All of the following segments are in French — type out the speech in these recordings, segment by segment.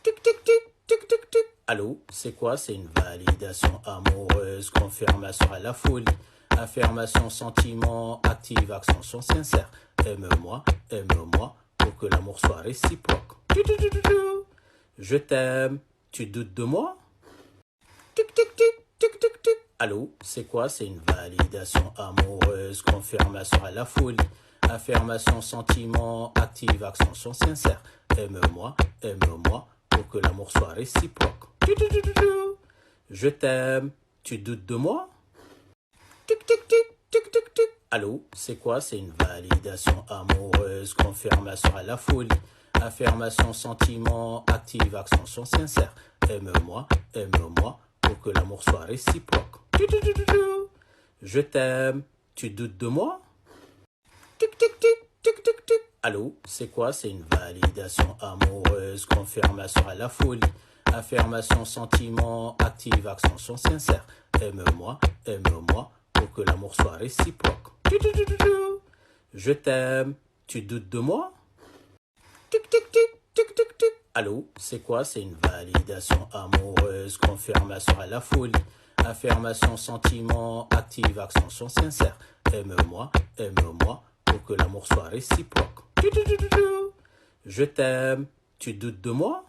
Tic tic tic tic tic tic. Allô, c'est quoi? C'est une validation amoureuse, confirmation à la folie, affirmation, sentiment, active, accent sincère. Aime-moi, pour que l'amour soit réciproque. Je t'aime, tu doutes de moi? Tic tic tic tic tic tic. Allô, c'est quoi? C'est une validation amoureuse, confirmation à la folie, affirmation, sentiment, active, accent sincère. Aime-moi, pour que l'amour soit réciproque. Je t'aime, tu doutes de moi? Tic tic tic tic tic tic. Allô, c'est quoi? C'est une validation amoureuse, confirmation à la folie, affirmation, sentiment, active, accent sincère. Aime-moi, pour que l'amour soit réciproque. Je t'aime, tu doutes de moi? Tic tic tic tic tic tic. Allô, c'est quoi? C'est une validation amoureuse, confirmation à la folie, affirmation, sentiment, active, accent sincère. Aime-moi, pour que l'amour soit réciproque. Je t'aime, tu doutes de moi? Tic tic tic tic tic tic. Allô, c'est quoi? C'est une validation amoureuse, confirmation à la folie, affirmation, sentiment, active, accent sincère. Aime-moi, pour que l'amour soit réciproque. Je t'aime, tu doutes de moi?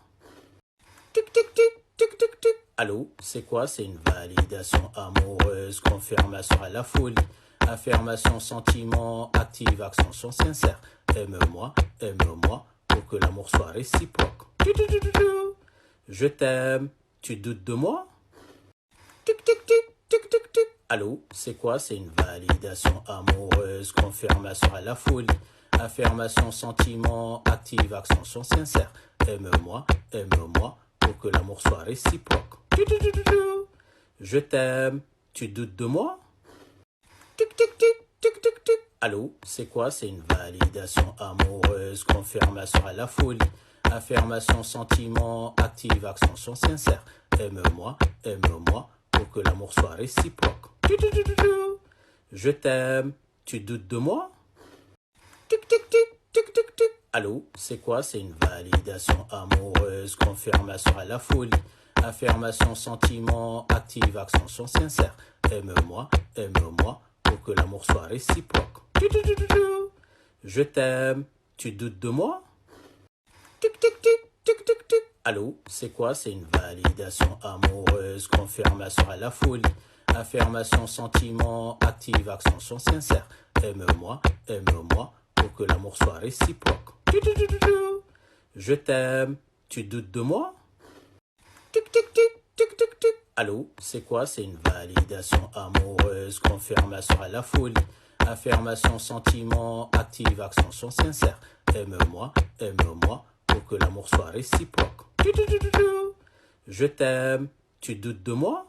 Tic tic tic tic tic tic. Allô, c'est quoi? C'est une validation amoureuse, confirmation à la folie, affirmation, sentiment, active, accent sincère. Aime-moi, pour que l'amour soit réciproque. Je t'aime, tu doutes de moi? Tic tic tic tic tic tic. Allô, c'est quoi? C'est une validation amoureuse, confirmation à la folie, affirmation, sentiment, active, accent sincère. Aime-moi, pour que l'amour soit réciproque. Je t'aime, tu doutes de moi? Tic tic tic tic tic tic. Allô, c'est quoi? C'est une validation amoureuse, confirmation à la folie, affirmation, sentiment, active, accent sincère. Aime-moi, pour que l'amour soit réciproque. Je t'aime, tu doutes de moi? Tic tic tic tic tic tic. Allô, c'est quoi? C'est une validation amoureuse, confirmation à la folie, affirmation, sentiment, active, accent sincère. Aime-moi, pour que l'amour soit réciproque. Je t'aime, tu doutes de moi? Tic tic tic tic tic tic. Allô, c'est quoi? C'est une validation amoureuse, confirmation à la folie, affirmation, sentiment, active, accent sincère. Aime-moi, pour que l'amour soit réciproque. Je t'aime, tu doutes de moi? Tic tic tic tic tic tic. Allô, c'est quoi? C'est une validation amoureuse, confirmation à la folie, affirmation, sentiment, active, accent sincère. Aime-moi, pour que l'amour soit réciproque. Je t'aime, tu doutes de moi?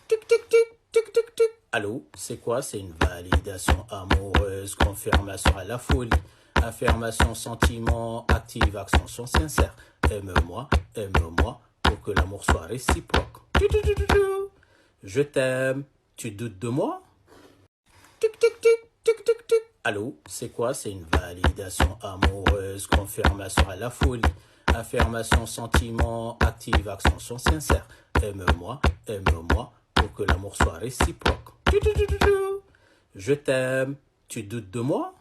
Tic tic tic tic tic tic. Allô, c'est quoi? C'est une validation amoureuse, confirmation à la folie, affirmation, sentiment, active, accent sincère. Aime-moi, pour que l'amour soit réciproque. Je t'aime, tu doutes de moi? Tic tic tic tic tic tic. Allô, c'est quoi? C'est une validation amoureuse, confirmation à la folie, affirmation, sentiment, active, accent sincère. Aime-moi, pour que l'amour soit réciproque. Je t'aime, tu doutes de moi?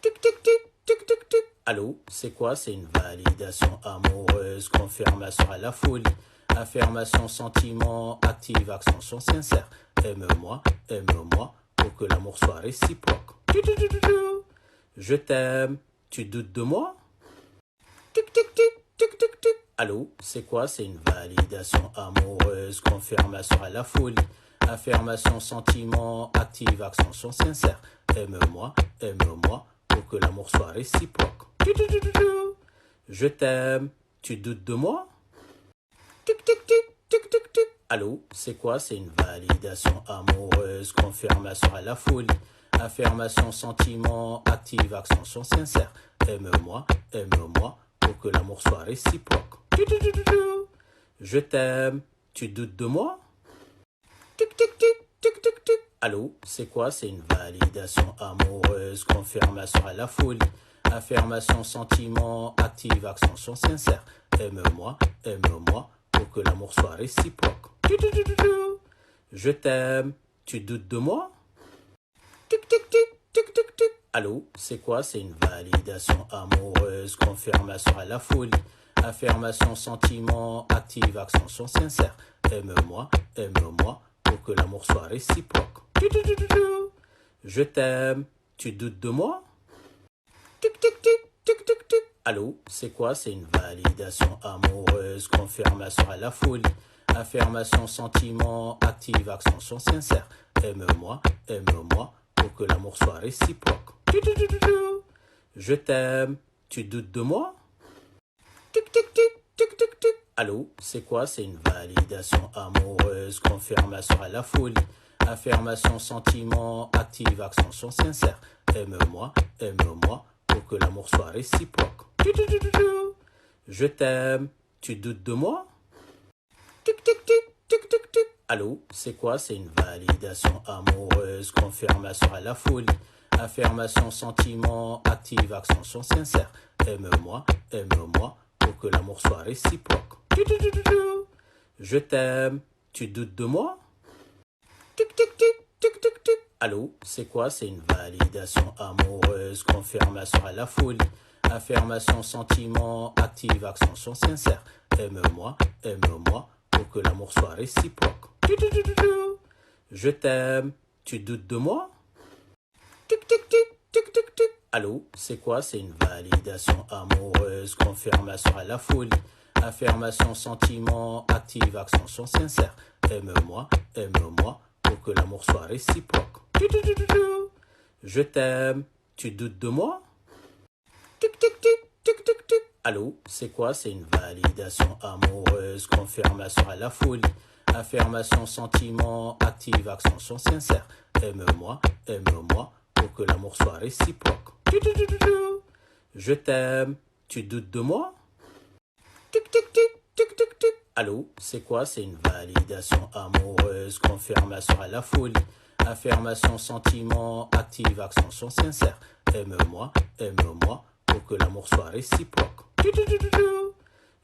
Tic tic tic tic tic tic. Allô, c'est quoi? C'est une validation amoureuse, confirmation à la folie, affirmation, sentiment, active, accent sincère. Aime-moi, pour que l'amour soit réciproque. Je t'aime, tu doutes de moi? Tic tic tic tic tic tic. Allô, c'est quoi? C'est une validation amoureuse, confirmation à la folie, affirmation, sentiment, active, accent sincère. Aime-moi, pour que l'amour soit réciproque. Je t'aime, tu doutes de moi? Tic tic tic tic tic tic. Allô, c'est quoi? C'est une validation amoureuse, confirmation à la folie, affirmation, sentiment, active, accent sincère. Aime-moi, pour que l'amour soit réciproque. Je t'aime, tu doutes de moi? Tic tic tic tic tic tic. Allô, c'est quoi? C'est une validation amoureuse, confirmation à la folie, affirmation, sentiment, active, accent sincère. aime-moi, aime-moi, pour que l'amour soit réciproque. Je t'aime, tu doutes de moi? Tic tic tic tic tic tic. Allô, c'est quoi? C'est une validation amoureuse, confirmation à la folie, affirmation, sentiment, active, action sincère. Aime-moi, aime-moi, pour que l'amour soit réciproque. Je t'aime, tu doutes de moi? Tic tic tic tic tic tic. Allô, c'est quoi? C'est une validation amoureuse, confirmation à la folie, affirmation, sentiment, active, action sincère. Aime-moi, aime-moi, pour que l'amour soit réciproque. Je t'aime, tu doutes de moi? Tic tic tic tic tic tic. Allô, c'est quoi? C'est une validation amoureuse, confirmation à la folie, affirmation, sentiment, active, action sincère. Aime-moi, aime-moi, pour que l'amour soit réciproque. Je t'aime, tu doutes de moi? Tic tic tic tic tic tic. Allô, c'est quoi? C'est une validation amoureuse, confirmation à la folie, affirmation, sentiment, active, action sincère. Aime-moi, aime-moi, pour que l'amour soit réciproque. Je t'aime, tu doutes de moi? Tic tic tic tic tic tic. Allô, c'est quoi? C'est une validation amoureuse, confirmation à la folie, affirmation, sentiment, active, action sincère. Aime-moi, aime-moi, pour que l'amour soit réciproque. Je t'aime, tu doutes de moi? Tic tic tic tic tic tic. Allô, c'est quoi? C'est une validation amoureuse, confirmation à la folie, affirmation, sentiment, active, action sincère. Aime-moi, aime-moi, pour que l'amour soit réciproque. Je t'aime, tu doutes de moi? Tic tic tic tic tic tic. Allô, c'est quoi? C'est une validation amoureuse, confirmation à la folie, affirmation, sentiment, active, action sincère. Aime-moi, aime-moi, pour que l'amour soit réciproque. Je t'aime, tu doutes de moi? Tic tic tic tic tic tic. Allô, c'est quoi? C'est une validation amoureuse, confirmation à la folie, affirmation, sentiment, active, action sincère. Aime-moi, aime-moi, pour que l'amour soit réciproque.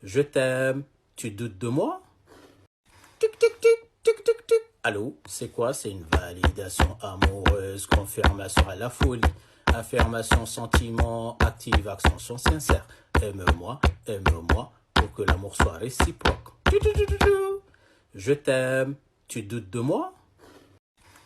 Je t'aime, tu doutes de moi? Tic tic tic tic tic tic. Allô, c'est quoi? C'est une validation amoureuse, confirmation à la folie, affirmation, sentiment, active, action sincère. Aime-moi, aime-moi, pour que l'amour soit réciproque. Je t'aime, tu doutes de moi?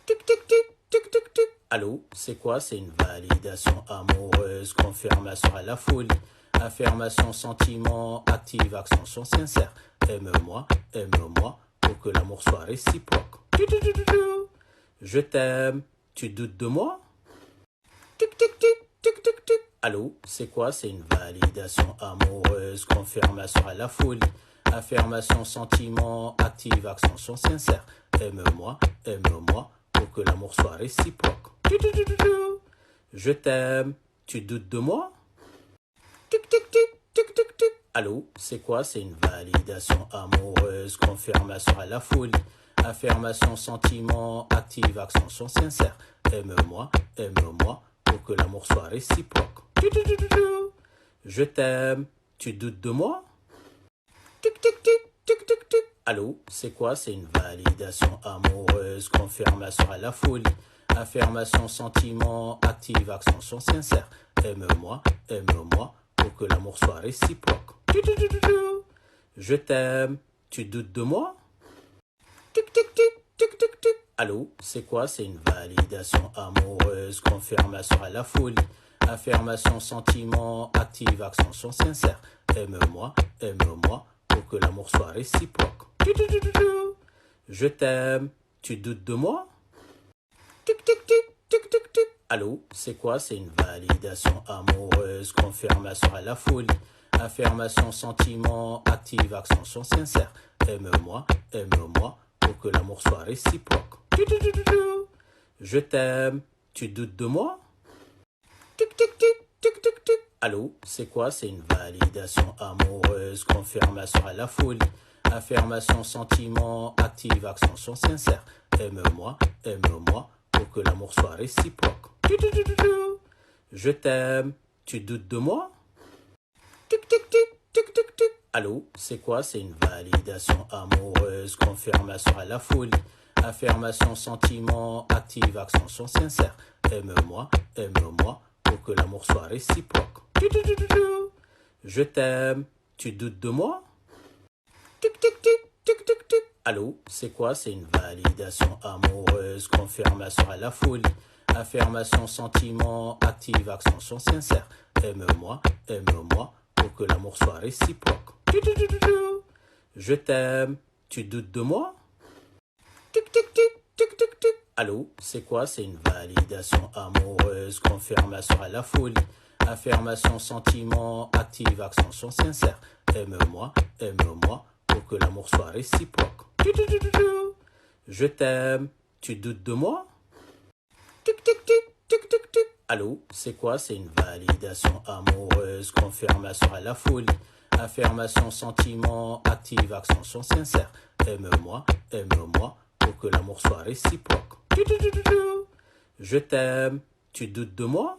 Tic tic tic tic tic tic. Allô, c'est quoi? C'est une validation amoureuse, confirmation à la folie, affirmation, sentiment, active, action sincère. Aime-moi, aime-moi, pour que l'amour soit réciproque. Je t'aime, tu doutes de moi? Tic tic tic tic tic tic. Allô, c'est quoi? C'est une validation amoureuse, confirmation à la folie, affirmation, sentiment, active, action sincère. Aime-moi, aime-moi, pour que l'amour soit réciproque. Je t'aime, tu doutes de moi? Tic tic tic tic tic tic. Allô, c'est quoi? C'est une validation amoureuse, confirmation à la folie, affirmation, sentiment, active, action sincère. Aime-moi, aime-moi, pour que l'amour soit réciproque. Je t'aime, tu doutes de moi? Tic tic tic tic tic tic. Allô, c'est quoi? C'est une validation amoureuse, confirmation à la folie, affirmation, sentiment, active, action sincère. Aime-moi, aime-moi, pour que l'amour soit réciproque. Je t'aime, tu doutes de moi? Tic tic tic tic tic tic. Allô, c'est quoi? C'est une validation amoureuse, confirmation à la folie, affirmation, sentiment, active, action sincère. Aime-moi, aime-moi, pour que l'amour soit réciproque. Je t'aime, tu doutes de moi? Tic tic tic tic tic tic. Allô, c'est quoi? C'est une validation amoureuse, confirmation à la folie, affirmation, sentiment, active, action sincère. Aime-moi, aime-moi, pour que l'amour soit réciproque. Je t'aime, tu doutes de moi? Tic tic tic tic tic tic. Allô, c'est quoi? C'est une validation amoureuse, confirmation à la folie, affirmation, sentiment, active, action sincère. Aime-moi, aime-moi, pour que l'amour soit réciproque. Je t'aime, tu doutes de moi? Tic tic tic tic tic tic. Allô, c'est quoi? C'est une validation amoureuse, confirmation à la folie, affirmation, sentiment, active, action sincère. Aime-moi, pour que l'amour soit réciproque. Je t'aime, tu doutes de moi? Tic, tic, tic, tic, tic, tic. Allô, c'est quoi? C'est une validation amoureuse, confirmation à la folie, affirmation, sentiment, active, action sincère. Aime-moi, pour que l'amour soit réciproque. Je t'aime, tu doutes de moi? Tic, tic, tic, tic, tic, tic. Allô, c'est quoi? C'est une validation amoureuse, confirmation à la folie, affirmation, sentiment, active, action sincère. Aime-moi, pour que l'amour soit réciproque. Je t'aime, tu doutes de moi? Tic, tic, tic, tic, tic, tic. Allô, c'est quoi? C'est une validation amoureuse, confirmation à la folie, affirmation, sentiment, active, action sincère. Aime-moi, pour que l'amour soit réciproque. Je t'aime, tu doutes de moi?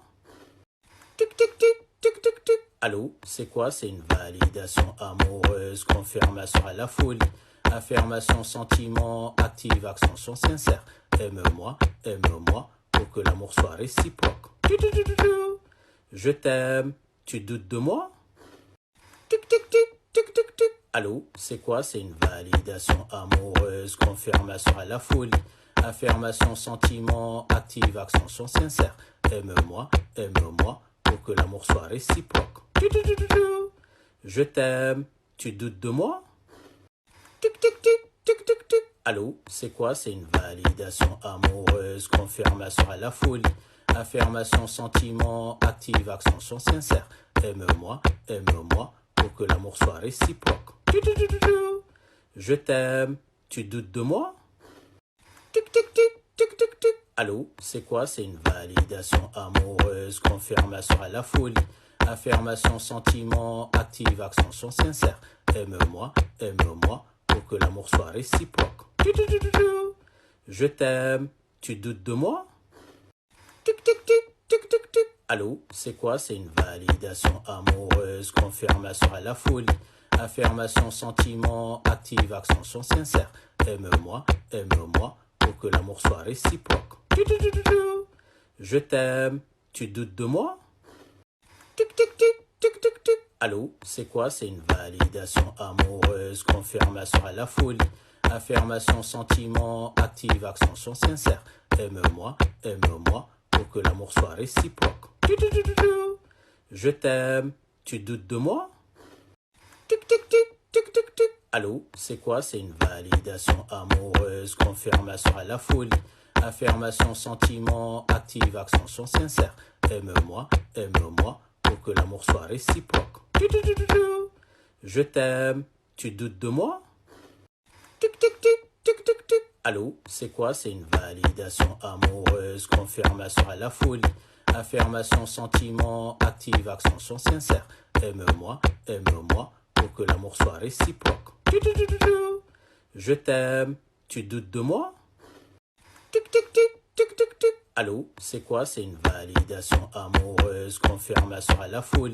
Tic, tic, tic, tic, tic, tic. Allô, c'est quoi? C'est une validation amoureuse, confirmation à la folie, affirmation, sentiment, active, action sincère. Aime-moi, pour que l'amour soit réciproque. Je t'aime, tu doutes de moi? Tic, tic, tic, tic, tic, tic. Allô, c'est quoi? C'est une validation amoureuse, confirmation à la folie, affirmation, sentiment, active, action sincère. Aime-moi, pour que l'amour soit réciproque. Je t'aime, tu doutes de moi? Tic, tic, tic, tic, tic, tic. Allô, c'est quoi? C'est une validation amoureuse, confirmation à la folie, affirmation, sentiment, active, action sincère. Aime-moi, pour que l'amour soit réciproque. Je t'aime, tu doutes de moi? Tic, tic, tic, tic, tic, tic. Allô, c'est quoi? C'est une validation amoureuse, confirmation à la folie, affirmation, sentiment, active, action sincère. Aime-moi, pour que l'amour soit réciproque. Je t'aime, tu doutes de moi? Tic, tic, tic, tic, tic, tic. Allô, c'est quoi? C'est une validation amoureuse, confirmation à la folie, affirmation, sentiment, active, action sincère. Aime-moi, pour que l'amour soit réciproque. Je t'aime, tu doutes de moi? Tic, tic, tic, tic, tic, tic. Allô, c'est quoi? C'est une validation amoureuse, confirmation à la folie, affirmation, sentiment, active, action sincère. Aime-moi, pour que l'amour soit réciproque. Je t'aime, tu doutes de moi? Tic, tic, tic, tic, tic, tic. Allô, c'est quoi? C'est une validation amoureuse, confirmation à la folie, affirmation, sentiment, active, action sincère. Aime-moi, pour que l'amour soit réciproque. Je t'aime, tu doutes de moi? Tic, tic, tic, tic, tic, tic. Allô, c'est quoi? C'est une validation amoureuse, confirmation à la folie, affirmation, sentiment, active, action sincère. Aime-moi, pour que l'amour soit réciproque. Je t'aime, tu doutes de moi? Tic, tic, tic, tic, tic, tic. Allô, c'est quoi? C'est une validation amoureuse, confirmation à la folie,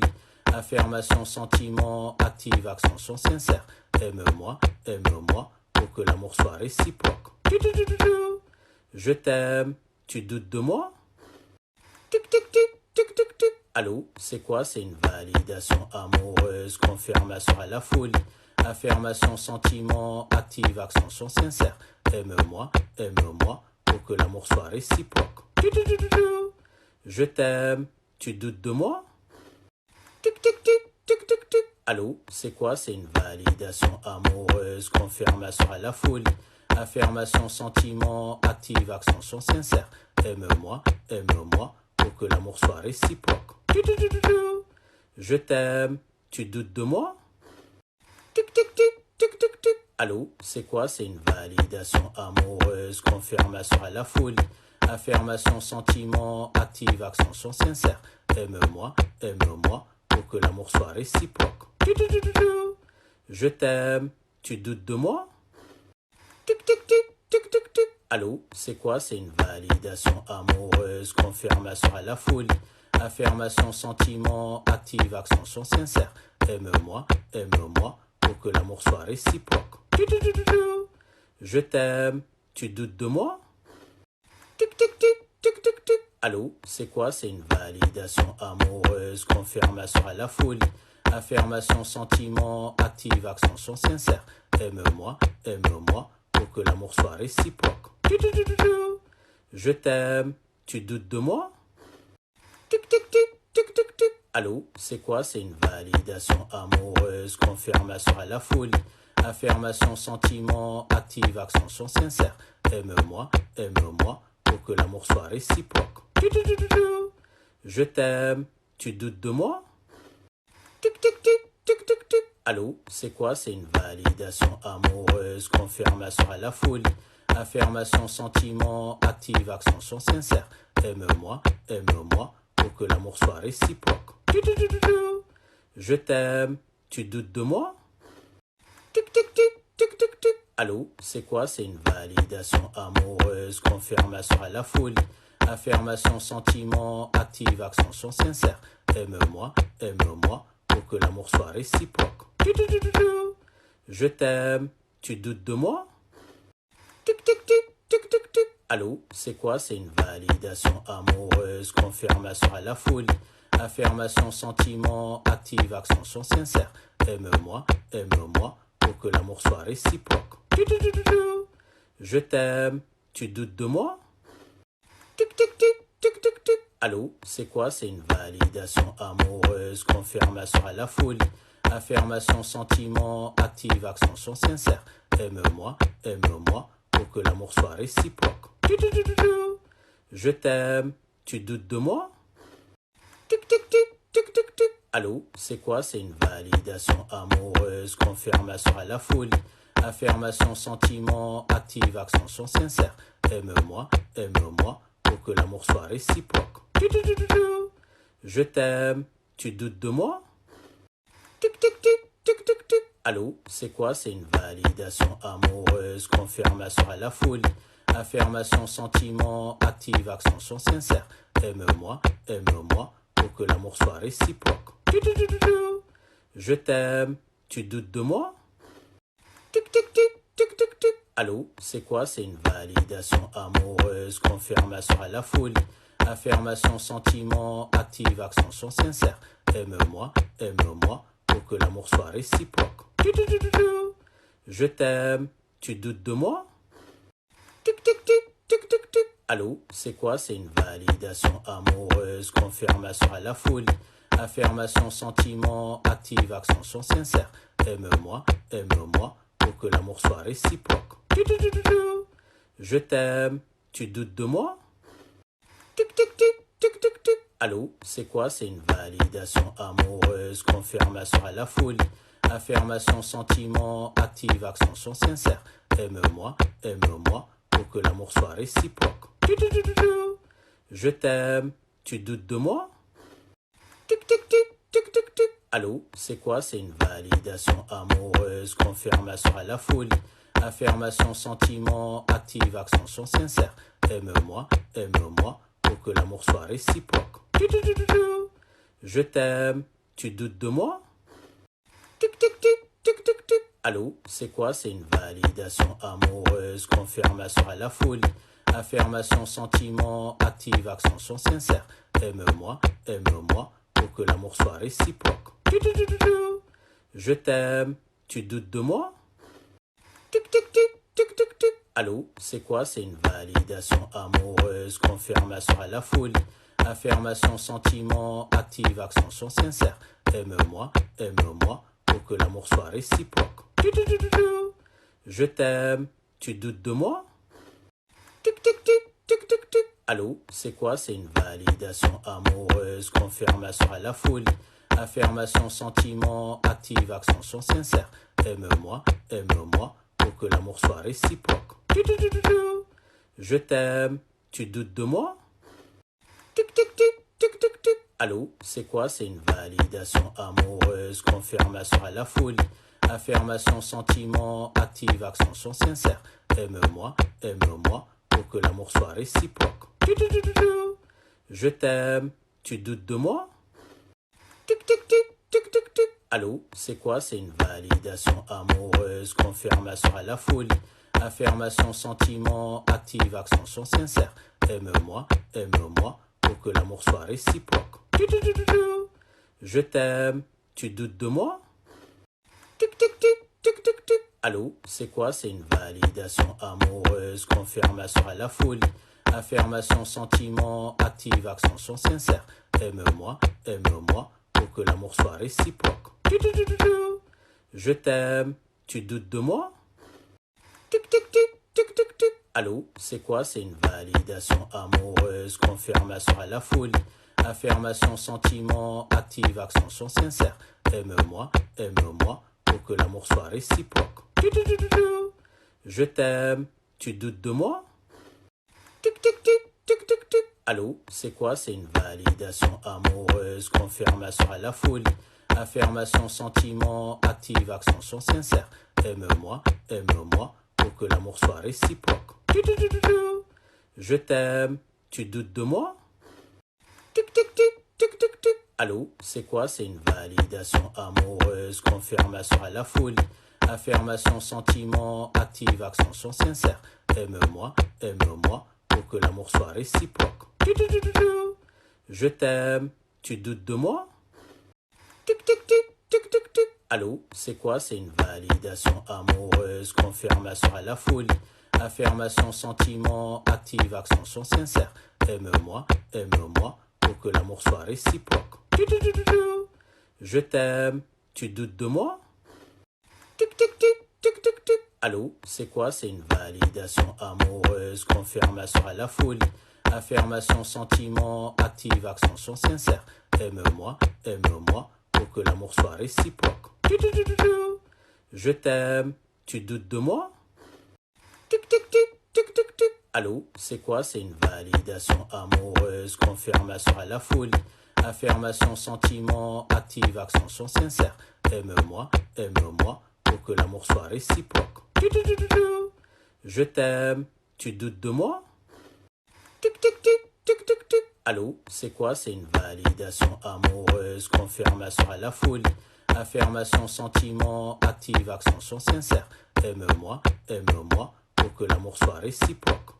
affirmation, sentiment, active, action sincère. Aime-moi, pour que l'amour soit réciproque. Je t'aime, tu doutes de moi? Tic, tic, tic, tic, tic, tic. Allô, c'est quoi? C'est une validation amoureuse, confirmation à la folie, affirmation, sentiment, active, action sincère. Aime-moi, pour que l'amour soit réciproque. Je t'aime, tu doutes de moi? Tic, tic, tic, tic, tic, tic. Allô, c'est quoi? C'est une validation amoureuse, confirmation à la folie, affirmation, sentiment, active, action sincère. Aime-moi, pour que l'amour soit réciproque. Je t'aime, tu doutes de moi? Tic, tic, tic, tic, tic, tic. Allô, c'est quoi? C'est une validation amoureuse, confirmation à la folie, affirmation, sentiment, active, action sincère. Aime-moi, pour que l'amour soit réciproque. Je t'aime, tu doutes de moi? Tic, tic, tic, tic, tic, tic. Allô, c'est quoi? C'est une validation amoureuse, confirmation à la folie, affirmation, sentiment, active, action sincère. Aime-moi, pour que l'amour soit réciproque. Je t'aime, tu doutes de moi? Tic tic tic tic tic tic. Allô, c'est quoi? C'est une validation amoureuse, confirmation à la folie, affirmation, sentiment, active, action sincère. Aime-moi, pour que l'amour soit réciproque. Je t'aime, tu doutes de moi? Tic tic tic tic tic tic. Allô, c'est quoi? C'est une validation amoureuse, confirmation à la folie, affirmation, sentiment, active, action sincère. Aime-moi, pour que l'amour soit réciproque. Je t'aime, tu doutes de moi? Tic tic tic tic tic tic. Allô, c'est quoi? C'est une validation amoureuse, confirmation à la folie, affirmation, sentiment, active, action sincère. Aime-moi, pour que l'amour soit réciproque. Je t'aime, tu doutes de moi? Tic tic tic tic tic tic. Allô, c'est quoi? C'est une validation amoureuse, confirmation à la folie, affirmation, sentiment, active, action sincère. Aime-moi, pour que l'amour soit réciproque. Je t'aime, tu doutes de moi? Tic tic tic tic tic tic. Allô, c'est quoi? C'est une validation amoureuse, confirmation à la folie, affirmation, sentiment, active, action sincère. Aime-moi, pour que l'amour soit réciproque. Je t'aime, tu doutes de moi? Tic tic tic tic tic tic. Allô, c'est quoi? C'est une validation amoureuse, confirmation à la folie, affirmation, sentiment, active, action sincère. Aime-moi, pour que l'amour soit réciproque. Je t'aime, tu doutes de moi? Tic tic tic tic tic tic. Allô, c'est quoi? C'est une validation amoureuse, confirmation à la folie, affirmation, sentiment, active, action sincère. Aime-moi, pour que l'amour soit réciproque. Je t'aime, tu doutes de moi? Tic tic tic tic tic tic. Allô, c'est quoi? C'est une validation amoureuse, confirmation à la folie, affirmation, sentiment, active, action sincère. Aime-moi, pour que l'amour soit réciproque. Je t'aime, tu doutes de moi? Tic tic tic tic tic tic. Allô, c'est quoi? C'est une validation amoureuse, confirmation à la folie, affirmation, sentiment, active, action sincère. Aime-moi, pour que l'amour soit réciproque. Je t'aime, tu doutes de moi? Tic tic tic tic tic tic. Allô, c'est quoi? C'est une validation amoureuse, confirmation à la folie, affirmation, sentiment, active, action sincère. Aime-moi, pour que l'amour soit réciproque. Je t'aime, tu doutes de moi? Tic tic tic tic tic tic. Allô, c'est quoi? C'est une validation amoureuse, confirmation à la folie, affirmation, sentiment, active, action sincère. Aime-moi, pour que l'amour soit réciproque. Je t'aime, tu doutes de moi? Tic tic tic tic tic tic. Allô, c'est quoi? C'est une validation amoureuse, confirmation à la folie, affirmation, sentiment, active, action sincère. Aime-moi, pour que l'amour soit réciproque. Je t'aime, tu doutes de moi? Tic tic tic tic tic tic. Allô, c'est quoi? C'est une validation amoureuse, confirmation à la folie, affirmation, sentiment, active, action sincère. Aime-moi, pour que l'amour soit réciproque. Je t'aime, tu doutes de moi? Tic tic tic tic tic tic. Allô, c'est quoi? C'est une validation amoureuse, confirmation à la folie, affirmation, sentiment, active, action sincère. Aime-moi, pour que l'amour soit réciproque. Je t'aime, tu doutes de moi? Tic tic tic tic tic tic. Allô, c'est quoi? C'est une validation amoureuse, confirmation à la folie, affirmation, sentiment, active, action sincère. Aime-moi, pour que l'amour soit réciproque. Je t'aime, tu doutes de moi? Tic tic tic tic tic tic. Allô, c'est quoi? C'est une validation amoureuse, confirmation à la folie, affirmation, sentiment, active, action sincère. Aime-moi, pour que l'amour soit réciproque. Je t'aime, tu doutes de moi? Tic tic tic tic tic tic. Allô, c'est quoi? C'est une validation amoureuse, confirmation à la folie. Affirmation, sentiment, active, action sincère. Aime-moi, pour que l'amour soit réciproque. Je t'aime, tu doutes de moi? Tic, tic, tic, tic, tic, tic. Allô, c'est quoi? C'est une validation amoureuse, confirmation à la folie. Affirmation, sentiment, active, action sincère. Aime-moi, pour que l'amour soit réciproque. Je t'aime, tu doutes de moi? Tic, tic, tic, tic, tic, tic. Allô, c'est quoi? C'est une validation amoureuse, confirmation à la folie. Affirmation, sentiment, active, action sincère. Aime-moi, pour que l'amour soit réciproque. Je t'aime, tu doutes de moi? Tic, tic, tic, tic, tic, tic. Allô, c'est quoi? C'est une validation amoureuse, confirmation à la folie. Affirmation, sentiment, active, action sincère. Aime-moi, pour que l'amour soit réciproque. Je t'aime, tu doutes de moi? Tic, tic, tic, tic, tic, tic. Allô, c'est quoi? C'est une validation amoureuse, confirmation à la folie. Affirmation, sentiment, active, action sincère. Aime-moi, pour que l'amour soit réciproque. Je t'aime, tu doutes de moi? Tic, tic, tic, tic, tic, tic. Allô, c'est quoi? C'est une validation amoureuse, confirmation à la folie. Affirmation, sentiment, active, action sincère. Aime-moi, pour que l'amour soit réciproque. Je t'aime, tu doutes de moi? Tic, tic, tic, tic, tic, tic. Allô, c'est quoi? C'est une validation amoureuse, confirmation à la folie. Affirmation, sentiment, active, action sincère. Aime-moi, pour que l'amour soit réciproque. Je t'aime, tu doutes de moi? Tic, tic, tic, tic, tic, tic. Allô, c'est quoi? C'est une validation amoureuse, confirmation à la folie. Affirmation, sentiment, active, action sincère. Aime-moi, pour que l'amour soit réciproque. Je t'aime, tu doutes de moi? Tic, tic, tic, tic, tic, tic. Allô, c'est quoi? C'est une validation amoureuse, confirmation à la folie. Affirmation, sentiment, active, action sincère. Aime-moi, pour que l'amour soit réciproque.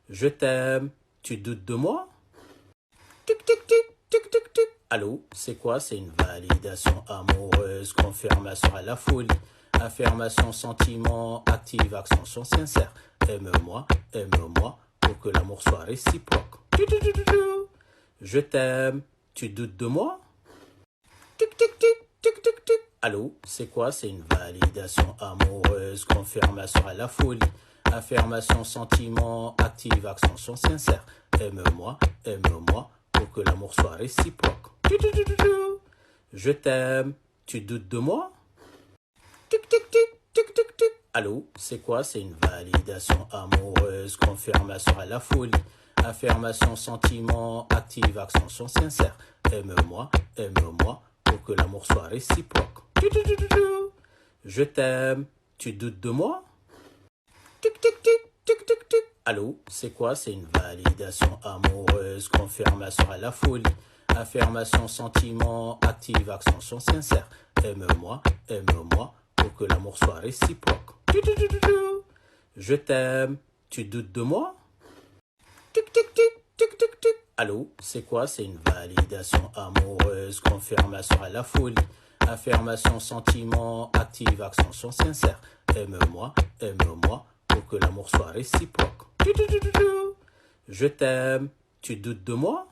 Je t'aime, tu doutes de moi? Tic, tic, tic, tic, tic, tic. Allô, c'est quoi? C'est une validation amoureuse, confirmation à la folie. Affirmation, sentiment, active, action sincère. Aime-moi, pour que l'amour soit réciproque. Je t'aime, tu doutes de moi? Tic, tic, tic, tic, tic, tic. Allô, c'est quoi? C'est une validation amoureuse, confirmation à la folie. Affirmation, sentiment, active, action sincère. Aime-moi, pour que l'amour soit réciproque. Je t'aime, tu doutes de moi? Tic, tic, tic, tic, tic, tic. Allô, c'est quoi? C'est une validation amoureuse, confirmation à la folie. Affirmation, sentiment, active, action sincère. Aime-moi, pour que l'amour soit réciproque. Je t'aime, tu doutes de moi? Tic, tic, tic, tic, tic, tic. Allô, c'est quoi? C'est une validation amoureuse, confirmation à la folie. Affirmation, sentiment, active, action sincère. Aime-moi, pour que l'amour soit réciproque. Je t'aime, tu doutes de moi? Tic, tic, tic, tic, tic, tic. Allô, c'est quoi? C'est une validation amoureuse, confirmation à la folie. Affirmation, sentiment, active, action sincère. Aime-moi, pour que l'amour soit réciproque. Je t'aime, tu doutes de moi?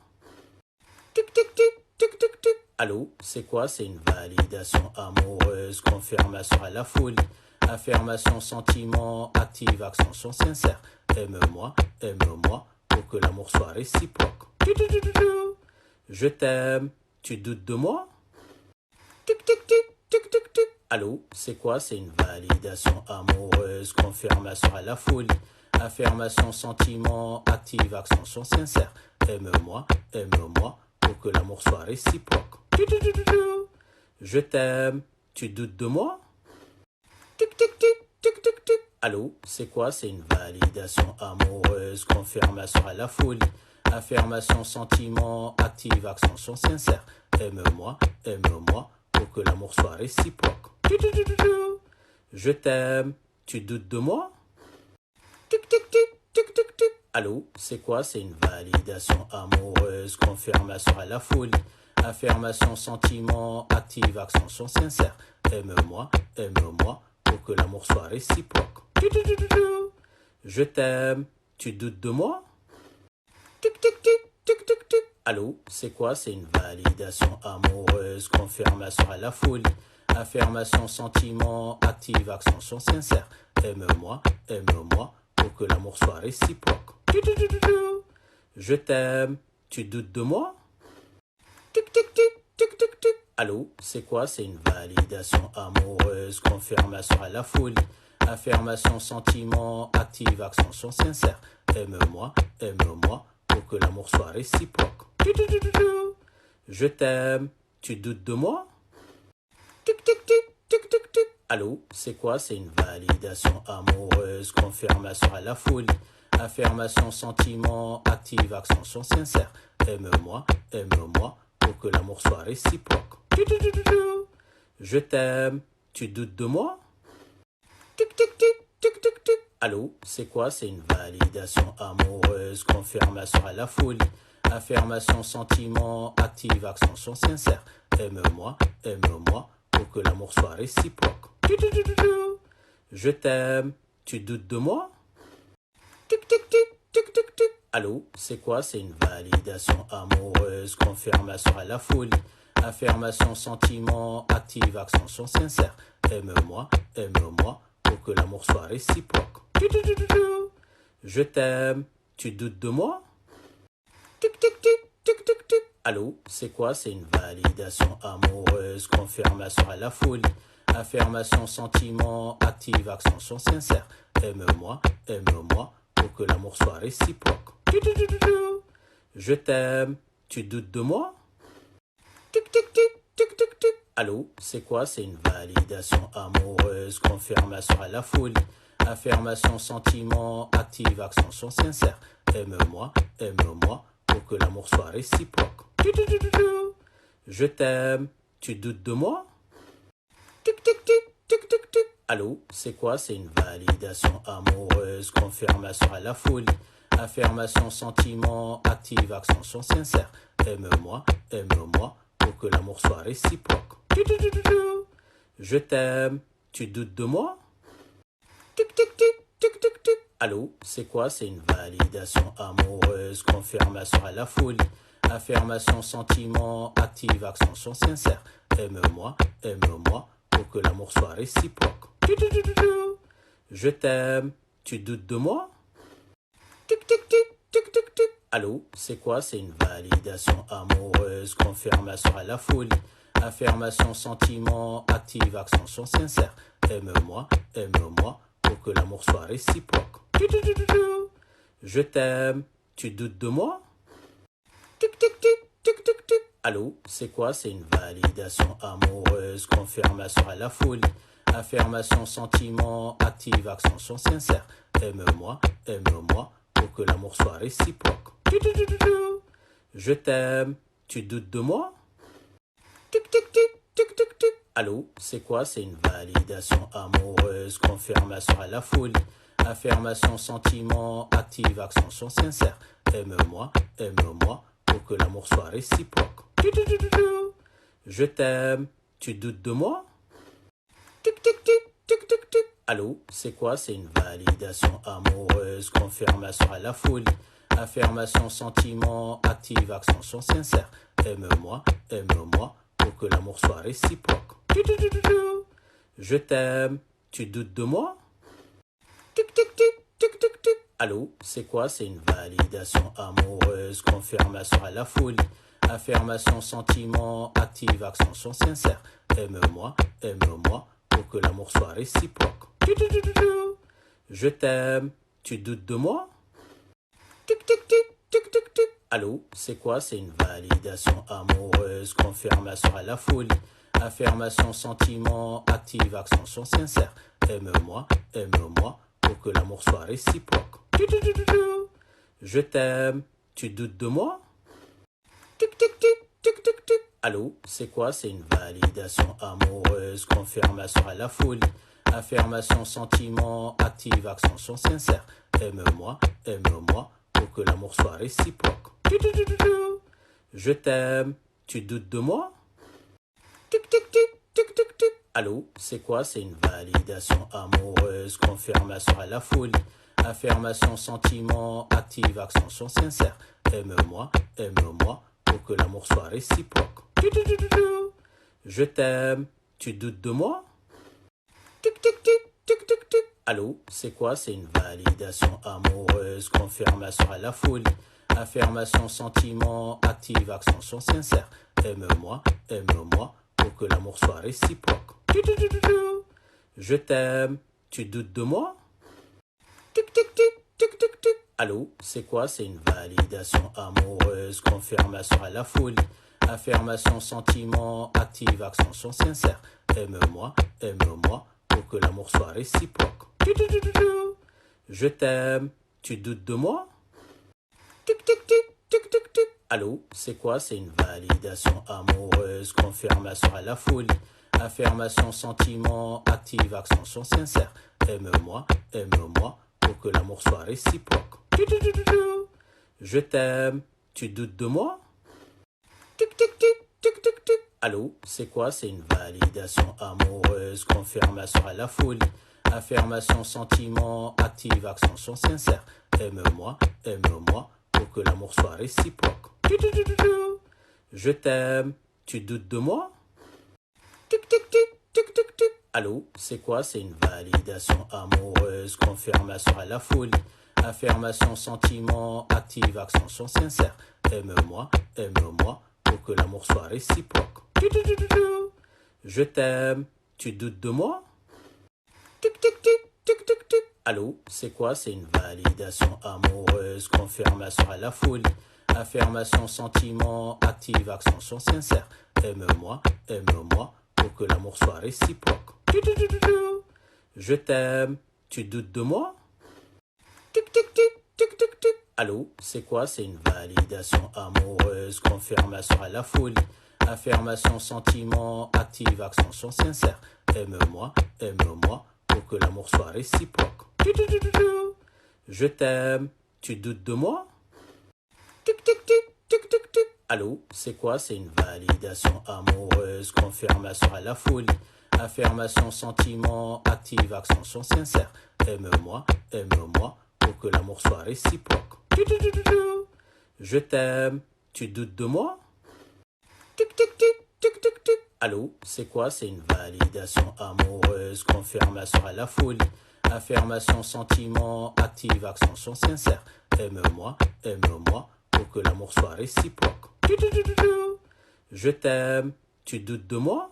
Tic, tic, tic, tic, tic, tic. Allô, c'est quoi? C'est une validation amoureuse, confirmation à la folie. Affirmation, sentiment, active, action sincère. Aime-moi, pour que l'amour soit réciproque. Je t'aime, tu doutes de moi? Tic, tic, tic, tic, tic, tic. Allô, c'est quoi? C'est une validation amoureuse, confirmation à la folie. Affirmation, sentiment, active, action sincère. Aime-moi, pour que l'amour soit réciproque. Je t'aime, tu doutes de moi? Tic, tic, tic, tic, tic, tic. Allô, c'est quoi? C'est une validation amoureuse, confirmation à la folie. Affirmation, sentiment, active, action sincère. Aime-moi, pour que l'amour soit réciproque. Je t'aime, tu doutes de moi? Tic tic tic tic tic tic. Allô, c'est quoi? C'est une validation amoureuse, confirmation à la folie, affirmation, sentiment, active, action sincère. Aime-moi, pour que l'amour soit réciproque. Je t'aime, tu doutes de moi? Tic tic tic tic tic tic. Allô, c'est quoi? C'est une validation amoureuse, confirmation à la folie, affirmation, sentiment, active, action sincère. Aime-moi, pour que l'amour soit réciproque. Je t'aime, tu doutes de moi? Tic tic tic tic tic tic. Allô, c'est quoi? C'est une validation amoureuse, confirmation à la folie, affirmation, sentiment, active, action sincère. Aime-moi, pour que l'amour soit réciproque. Je t'aime, tu doutes de moi? Tic tic tic tic tic tic. Allô, c'est quoi? C'est une validation amoureuse, confirmation à la folie, affirmation, sentiment, active, action sincère. Aime-moi, pour que l'amour soit réciproque. Je t'aime, tu doutes de moi? Tic tic tic tic tic tic. Allô, c'est quoi? C'est une validation amoureuse, confirmation à la folie, affirmation, sentiment, active, action sincère. Aime-moi, pour que l'amour soit réciproque. Je t'aime, tu doutes de moi? Tic tic tic tic tic tic. Allô, c'est quoi? C'est une validation amoureuse, confirmation à la folie, affirmation, sentiment, active, action sincère. Aime-moi, pour que l'amour soit réciproque. Je t'aime, tu doutes de moi? Tic tic tic tic tic tic. Allô, c'est quoi? C'est une validation amoureuse, confirmation à la folie, affirmation, sentiment, active, action sincère. Aime-moi, pour que l'amour soit réciproque. Je t'aime, tu doutes de moi? Tic tic tic tic tic tic. Allô, c'est quoi? C'est une validation amoureuse, confirmation à la folie, affirmation, sentiment, active, action sincère. Aime-moi, pour que l'amour soit réciproque. Je t'aime, tu doutes de moi? Tic tic tic tic tic tic. Allô, c'est quoi? C'est une validation amoureuse, confirmation à la folie, affirmation, sentiment, active, action sincère. Aime-moi, pour que l'amour soit réciproque. Je t'aime, tu doutes de moi? Tic tic tic tic tic tic. Allô, c'est quoi? C'est une validation amoureuse, confirmation à la folie, affirmation, sentiment, active, action sincère. Aime-moi, pour que l'amour soit réciproque. Je t'aime, tu doutes de moi? Tic tic tic tic tic tic. Allô, c'est quoi? C'est une validation amoureuse, confirmation à la folie, affirmation, sentiment, active, action sincère. Aime-moi, pour que l'amour soit réciproque. Je t'aime, tu doutes de moi? Tic tic tic tic tic tic. Allô, c'est quoi? C'est une validation amoureuse, confirmation à la folie, affirmation, sentiment, active, action sincère. Aime-moi, pour que l'amour soit réciproque. Je t'aime, tu doutes de moi? Tic tic tic tic tic tic. Allô, c'est quoi? C'est une validation amoureuse, confirmation à la folie, affirmation, sentiment, active, action sincère. Aime-moi, pour que l'amour soit réciproque. Je t'aime, tu doutes de moi? Tic tic tic tic tic tic. Allô, c'est quoi? C'est une validation amoureuse, confirmation à la folie, affirmation, sentiment, active, action sincère. Aime-moi, pour que l'amour soit réciproque. Je t'aime, tu doutes de moi? Tic tic tic tic tic tic. Allô, c'est quoi? C'est une validation amoureuse, confirmation à la folie, affirmation, sentiment, active, action sincère. Aime-moi, pour que l'amour soit réciproque. Je t'aime, tu doutes de moi? Tic tic tic tic tic tic. Allô, c'est quoi? C'est une validation amoureuse, confirmation à la folie, affirmation, sentiment, active, action sincère. Aime-moi, pour que l'amour soit réciproque. Je t'aime, tu doutes de moi? Tic tic tic tic tic tic. Allô, c'est quoi? C'est une validation amoureuse, confirmation à la folie. Affirmation, sentiment, active, action sincère. Aime-moi, pour que l'amour soit réciproque. Je t'aime, tu doutes de moi? Tic, tic, tic, tic, tic, tic. Allô, c'est quoi? C'est une validation amoureuse, confirmation à la folie. Affirmation, sentiment, active, action sincère. Aime-moi, pour que l'amour soit réciproque. Je t'aime, tu doutes de moi? Tic, tic, tic, tic, tic, tic. Allô, c'est quoi? C'est une validation amoureuse, confirmation à la folie. Affirmation, sentiment, active, action sincère. Aime-moi, pour que l'amour soit réciproque. Je t'aime, tu doutes de moi? Tic, tic, tic, tic, tic, tic. Allô, c'est quoi? C'est une validation amoureuse, confirmation à la folie. Affirmation, sentiment, active, action sincère. Aime-moi, pour que l'amour soit réciproque. Je t'aime, tu doutes de moi? Tic, tic, tic, tic, tic, tic. Allô, c'est quoi? C'est une validation amoureuse, confirmation à la folie. Affirmation, sentiment, active, action sincère. Aime-moi, pour que l'amour soit réciproque. Je t'aime, tu doutes de moi? Tic, tic, tic, tic, tic, tic. Allô, c'est quoi? C'est une validation amoureuse, confirmation à la folie. Affirmation, sentiment, active, action sincère. Aime-moi, pour que l'amour soit réciproque. Je t'aime, tu doutes de moi? Tic, tic, tic, tic, tic, tic. Allô, c'est quoi? C'est une validation amoureuse, confirmation à la folie. Affirmation, sentiment, active, action sincère. Aime-moi, pour que l'amour soit réciproque. Je t'aime, tu doutes de moi? Tic, tic, tic, tic, tic, tic. Allô, c'est quoi? C'est une validation amoureuse, confirmation à la folie. Affirmation, sentiment, active, action sincère. Aime-moi, pour que l'amour soit réciproque. Je t'aime, tu doutes de moi? Tic, tic, tic, tic, tic, tic. Allô, c'est quoi? C'est une validation amoureuse, confirmation à la folie. Affirmation, sentiment, active, action sincère. Aime-moi, pour que l'amour soit réciproque. Je t'aime, tu doutes de moi? Tic, tic, tic, tic, tic, tic. Allô, c'est quoi? C'est une validation amoureuse, confirmation à la folie. Affirmation, sentiment, active, action sincère. Aime-moi, pour que l'amour soit réciproque. Je t'aime, tu doutes de moi? Tic, tic, tic, tic, tic, tic. Allô, c'est quoi? C'est une validation amoureuse, confirmation à la folie. Affirmation, sentiment, active, action sincère. Aime-moi, pour que l'amour soit réciproque. Je t'aime, tu doutes de moi?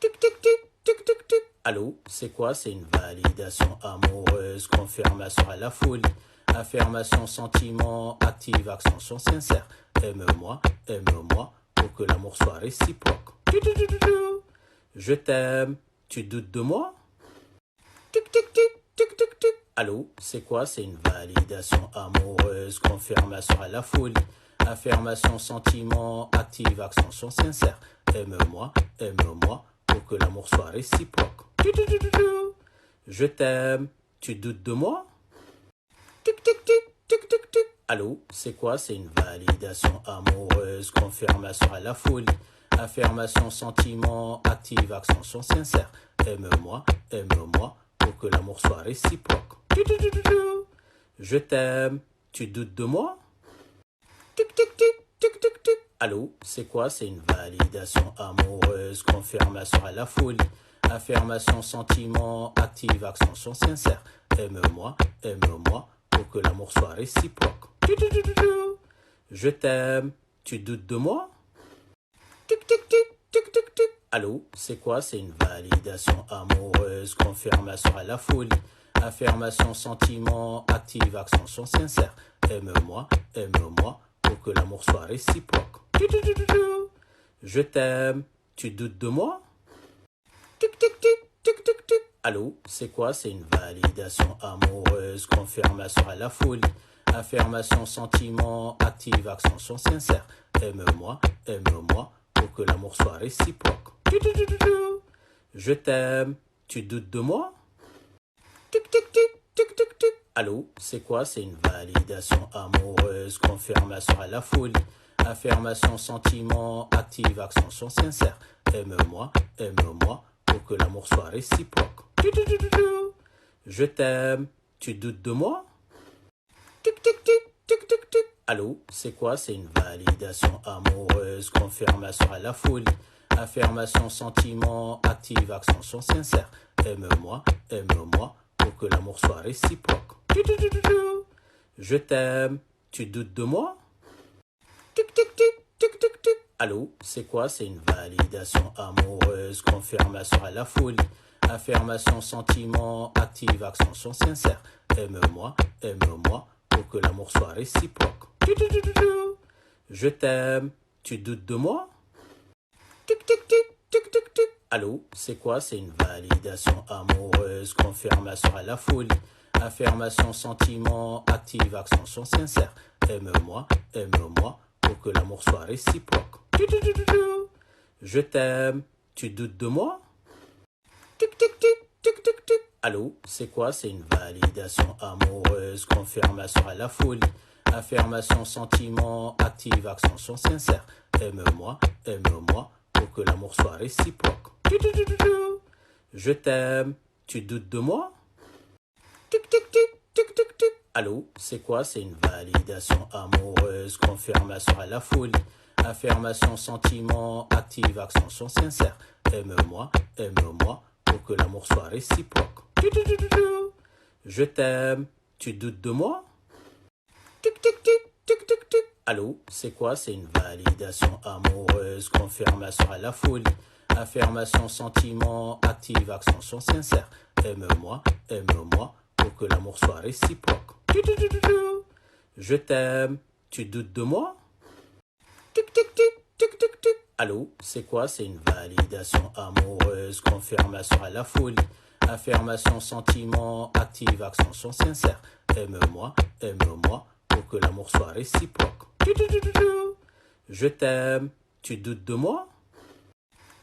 Tic, tic, tic, tic, tic, tic. Allô, c'est quoi? C'est une validation amoureuse, confirmation à la folie. Affirmation, sentiment, active, action sincère. Aime-moi, pour que l'amour soit réciproque. Je t'aime, tu doutes de moi? Tic, tic, tic, tic, tic, tic. Allô, c'est quoi? C'est une validation amoureuse, confirmation à la folie. Affirmation, sentiment, active, action sincère. Aime-moi, pour que l'amour soit réciproque. Je t'aime, tu doutes de moi? Tic, tic, tic, tic, tic, tic. Allô, c'est quoi? C'est une validation amoureuse, confirmation à la folie. Affirmation, sentiment, active, action sincère. Aime-moi, pour que l'amour soit réciproque. Je t'aime, tu doutes de moi? Tic, tic, tic, tic, tic, tic. Allô, c'est quoi? C'est une validation amoureuse, confirmation à la folie. Affirmation, sentiment, active, action sincère. Aime-moi, pour que l'amour soit réciproque. Je t'aime, tu doutes de moi? Tic, tic, tic, tic, tic, tic. Allô, c'est quoi? C'est une validation amoureuse, confirmation à la folie. Affirmation, sentiment, active, action sincère. Aime-moi, pour que l'amour soit réciproque. Je t'aime, tu doutes de moi? Tic, tic, tic, tic, tic, tic. Allô, c'est quoi? C'est une validation amoureuse, confirmation à la folie. Affirmation, sentiment, active, action sincère. Aime-moi, pour que l'amour soit réciproque. Je t'aime, tu doutes de moi? Tic tic tic tic tic tic. Allô, c'est quoi? C'est une validation amoureuse, confirmation à la folie, affirmation, sentiment, active, action sincère. Aime-moi, pour que l'amour soit réciproque. Je t'aime, tu doutes de moi? Tic tic tic tic tic tic. Allô, c'est quoi? C'est une validation amoureuse, confirmation à la folie, affirmation, sentiment, active, action sincère. Aime-moi, pour que l'amour soit réciproque. Je t'aime, tu doutes de moi? Tic tic tic tic tic tic. Allô, c'est quoi? C'est une validation amoureuse, confirmation à la folie, affirmation, sentiment, active, action sincère. Aime-moi, pour que l'amour soit réciproque. Je t'aime, tu doutes de moi? Tic tic tic tic tic tic. Allô, c'est quoi? C'est une validation amoureuse, confirmation à la folie, affirmation, sentiment, active, action sincère. Aime-moi, pour que l'amour soit réciproque. Je t'aime, tu doutes de moi? Tic tic tic tic tic tic. Allô, c'est quoi? C'est une validation amoureuse, confirmation à la folie, affirmation, sentiment, active, action sincère. Aime-moi, pour que l'amour soit réciproque. Je t'aime, tu doutes de moi? Tic tic tic tic tic tic. Allô, c'est quoi? C'est une validation amoureuse, confirmation à la folie, affirmation, sentiment, active, action sincère. Aime-moi, pour que l'amour soit réciproque. Je t'aime, tu doutes de moi? Tic tic tic tic tic tic. Allô, c'est quoi? C'est une validation amoureuse, confirmation à la folie, affirmation, sentiment, active, action sincère. Aime-moi, pour que l'amour soit réciproque. Je t'aime, tu doutes de moi? Tic tic tic tic tic tic. Allô, c'est quoi? C'est une validation amoureuse, confirmation à la folie, affirmation, sentiment, active, action sincère. Aime-moi, pour que l'amour soit réciproque. Je t'aime, tu doutes de moi?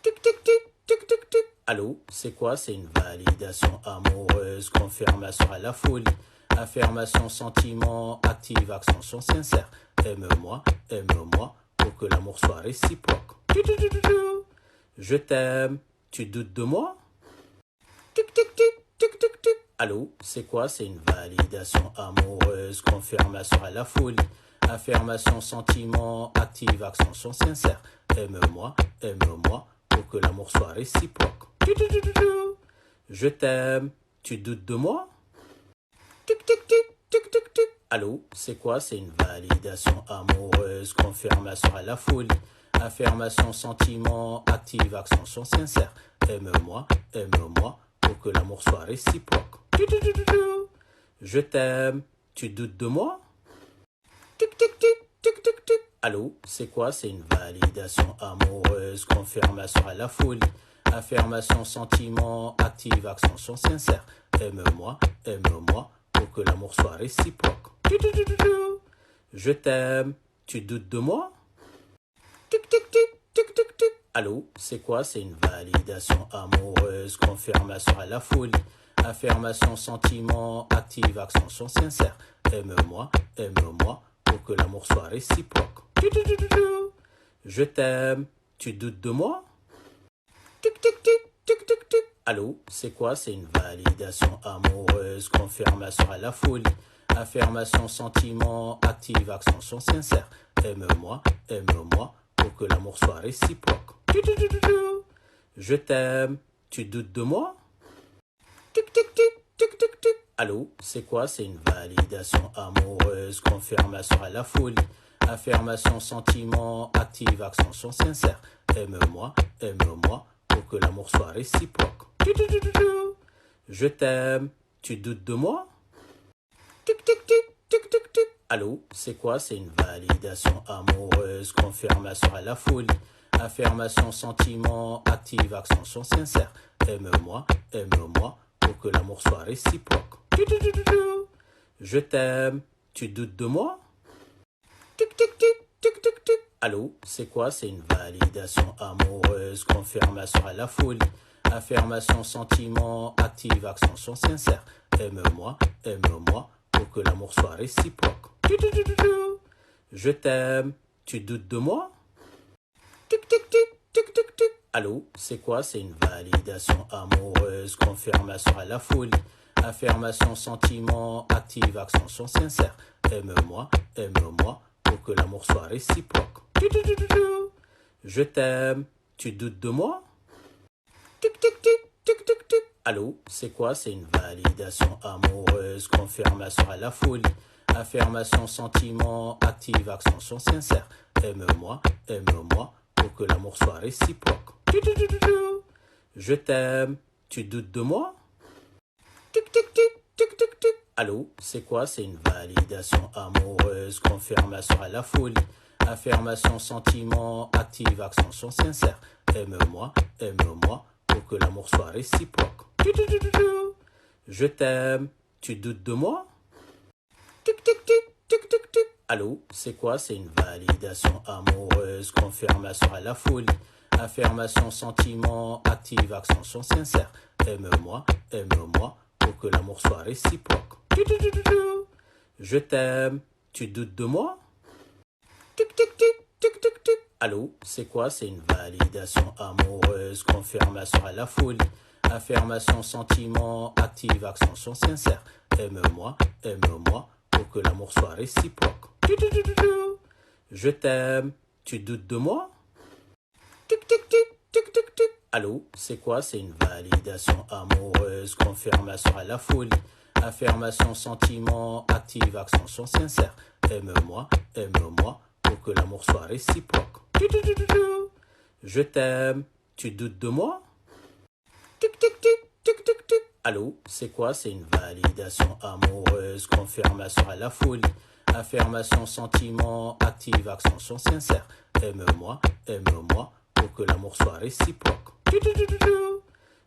Tic tic tic tic tic tic. Allô, c'est quoi? C'est une validation amoureuse, confirmation à la folie, affirmation, sentiment, active, action sincère. Aime-moi, pour que l'amour soit réciproque. Je t'aime, tu doutes de moi? Tic tic tic tic tic tic. Allô, c'est quoi? C'est une validation amoureuse, confirmation à la folie, affirmation, sentiment, active, action sincère. Aime-moi, pour que l'amour soit réciproque. Je t'aime, tu doutes de moi? Tic tic tic tic tic tic. Allô, c'est quoi? C'est une validation amoureuse, confirmation à la folie, affirmation, sentiment, active, action sincère. Aime-moi, pour que l'amour soit réciproque. Je t'aime, tu doutes de moi? Tic tic tic tic tic tic. Allô, c'est quoi? C'est une validation amoureuse, confirmation à la folie, affirmation, sentiment, active, action sincère. Aime-moi, pour que l'amour soit réciproque. Je t'aime, tu doutes de moi? Tic tic tic tic tic tic. Allô, c'est quoi? C'est une validation amoureuse, confirmation à la folie, affirmation, sentiment, active, action sincère. Aime-moi, pour que l'amour soit réciproque. Je t'aime, tu doutes de moi? Tic tic tic tic tic tic. Allô, c'est quoi? C'est une validation amoureuse, confirmation à la folie, affirmation, sentiment, active, action sincère. Aime-moi, pour que l'amour soit réciproque. Je t'aime, tu doutes de moi? Tic tic tic tic tic tic. Allô, c'est quoi? C'est une validation amoureuse, confirmation à la folie, affirmation, sentiment, active, action sincère. Aime-moi, pour que l'amour soit réciproque. Je t'aime, tu doutes de moi? Tic tic tic tic tic tic. Allô, c'est quoi? C'est une validation amoureuse, confirmation à la folie, affirmation, sentiment, active, action sincère. Aime-moi, pour que l'amour soit réciproque. Je t'aime, tu doutes de moi? Tic tic tic tic tic tic. Allô, c'est quoi? C'est une validation amoureuse, confirmation à la folie, affirmation, sentiment, active, action sincère. Aime-moi, pour que l'amour soit réciproque. Je t'aime, tu doutes de moi? Tic, tic, tic, tic, tic, tic. Allô, c'est quoi? C'est une validation amoureuse, confirmation à la folie, affirmation, sentiment, active, action sincère. Aime-moi, pour que l'amour soit réciproque. Je t'aime, tu doutes de moi? Tic, tic, tic, tic, tic, tic. Allô, c'est quoi? C'est une validation amoureuse, confirmation à la folie, affirmation, sentiment, active, action sincère. Aime-moi, pour que l'amour soit réciproque. Je t'aime, tu doutes de moi? Tic, tic, tic, tic, tic, tic. Allô, c'est quoi? C'est une validation amoureuse, confirmation à la folie, affirmation, sentiment, active, action sincère. Aime-moi, pour que l'amour soit réciproque. Je t'aime, tu doutes de moi? Tic, tic, tic, tic, tic, tic. Allô, c'est quoi? C'est une validation amoureuse, confirmation à la folie, affirmation, sentiment, active, action sincère. Aime-moi, pour que l'amour soit réciproque. Je t'aime, tu doutes de moi? Tic, tic, tic, tic, tic, tic. Allô, c'est quoi? C'est une validation amoureuse, confirmation à la folie, affirmation, sentiment, active, action sincère. Aime-moi, pour que l'amour soit réciproque. Je t'aime, tu doutes de moi? Tic, tic, tic, tic, tic, tic. Allô, c'est quoi? C'est une validation amoureuse, confirmation à la folie, affirmation, sentiment, active, action sincère. Aime-moi, pour que l'amour soit réciproque. Je t'aime, tu doutes de moi? Tic, tic, tic, tic, tic, tic. Allô, c'est quoi? C'est une validation amoureuse, confirmation à la folie, affirmation, sentiment, active, action sincère. Aime-moi, pour que l'amour soit réciproque.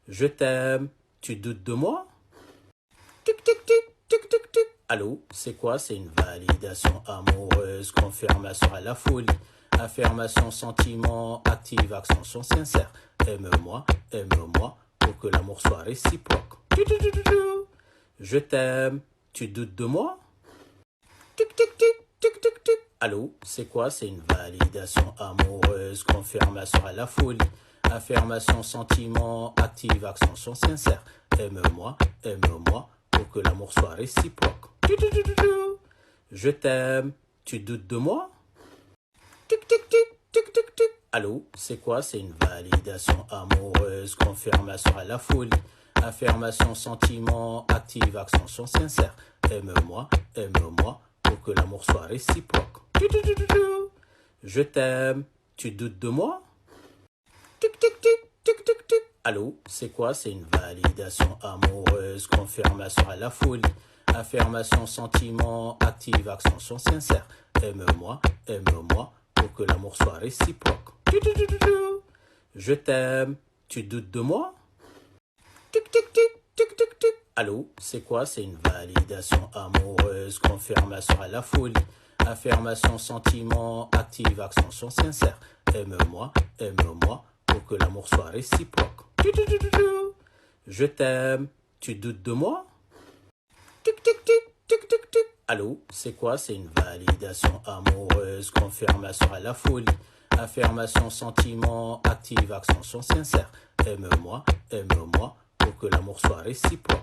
Je t'aime, tu doutes de moi? Tic, tic, tic, tic, tic, tic. Allô, c'est quoi? C'est une validation amoureuse, confirmation à la folie, affirmation, sentiment, active, action sincère. Aime-moi, pour que l'amour soit réciproque. Je t'aime, tu doutes de moi? Tic, tic, tic, tic, tic, tic. Allô, c'est quoi? C'est une validation amoureuse, confirmation à la folie, affirmation, sentiment, active, action sincère. Aime-moi, pour que l'amour soit réciproque. Je t'aime, tu doutes de moi? Tic, tic, tic, tic, tic, tic. Allô, c'est quoi? C'est une validation amoureuse, confirmation à la folie, affirmation, sentiment, active, action sincère. Aime-moi, pour que l'amour soit réciproque. Je t'aime, tu doutes de moi? Tic, tic, tic, tic, tic, tic. Allô, c'est quoi? C'est une validation amoureuse, confirmation à la folie, affirmation, sentiment, active, action sincère. Aime-moi, pour que l'amour soit réciproque. Je t'aime, tu doutes de moi? Tic, tic, tic, tic, tic, tic. Allô, c'est quoi? C'est une validation amoureuse, confirmation à la folie, affirmation, sentiment, active, action sincère. Aime-moi, pour que l'amour soit réciproque. Je t'aime, tu doutes de moi? Tic, tic, tic, tic, tic, tic. Allô, c'est quoi? C'est une validation amoureuse, confirmation à la folie, affirmation, sentiment, active, action sincère. Aime-moi, pour que l'amour soit réciproque.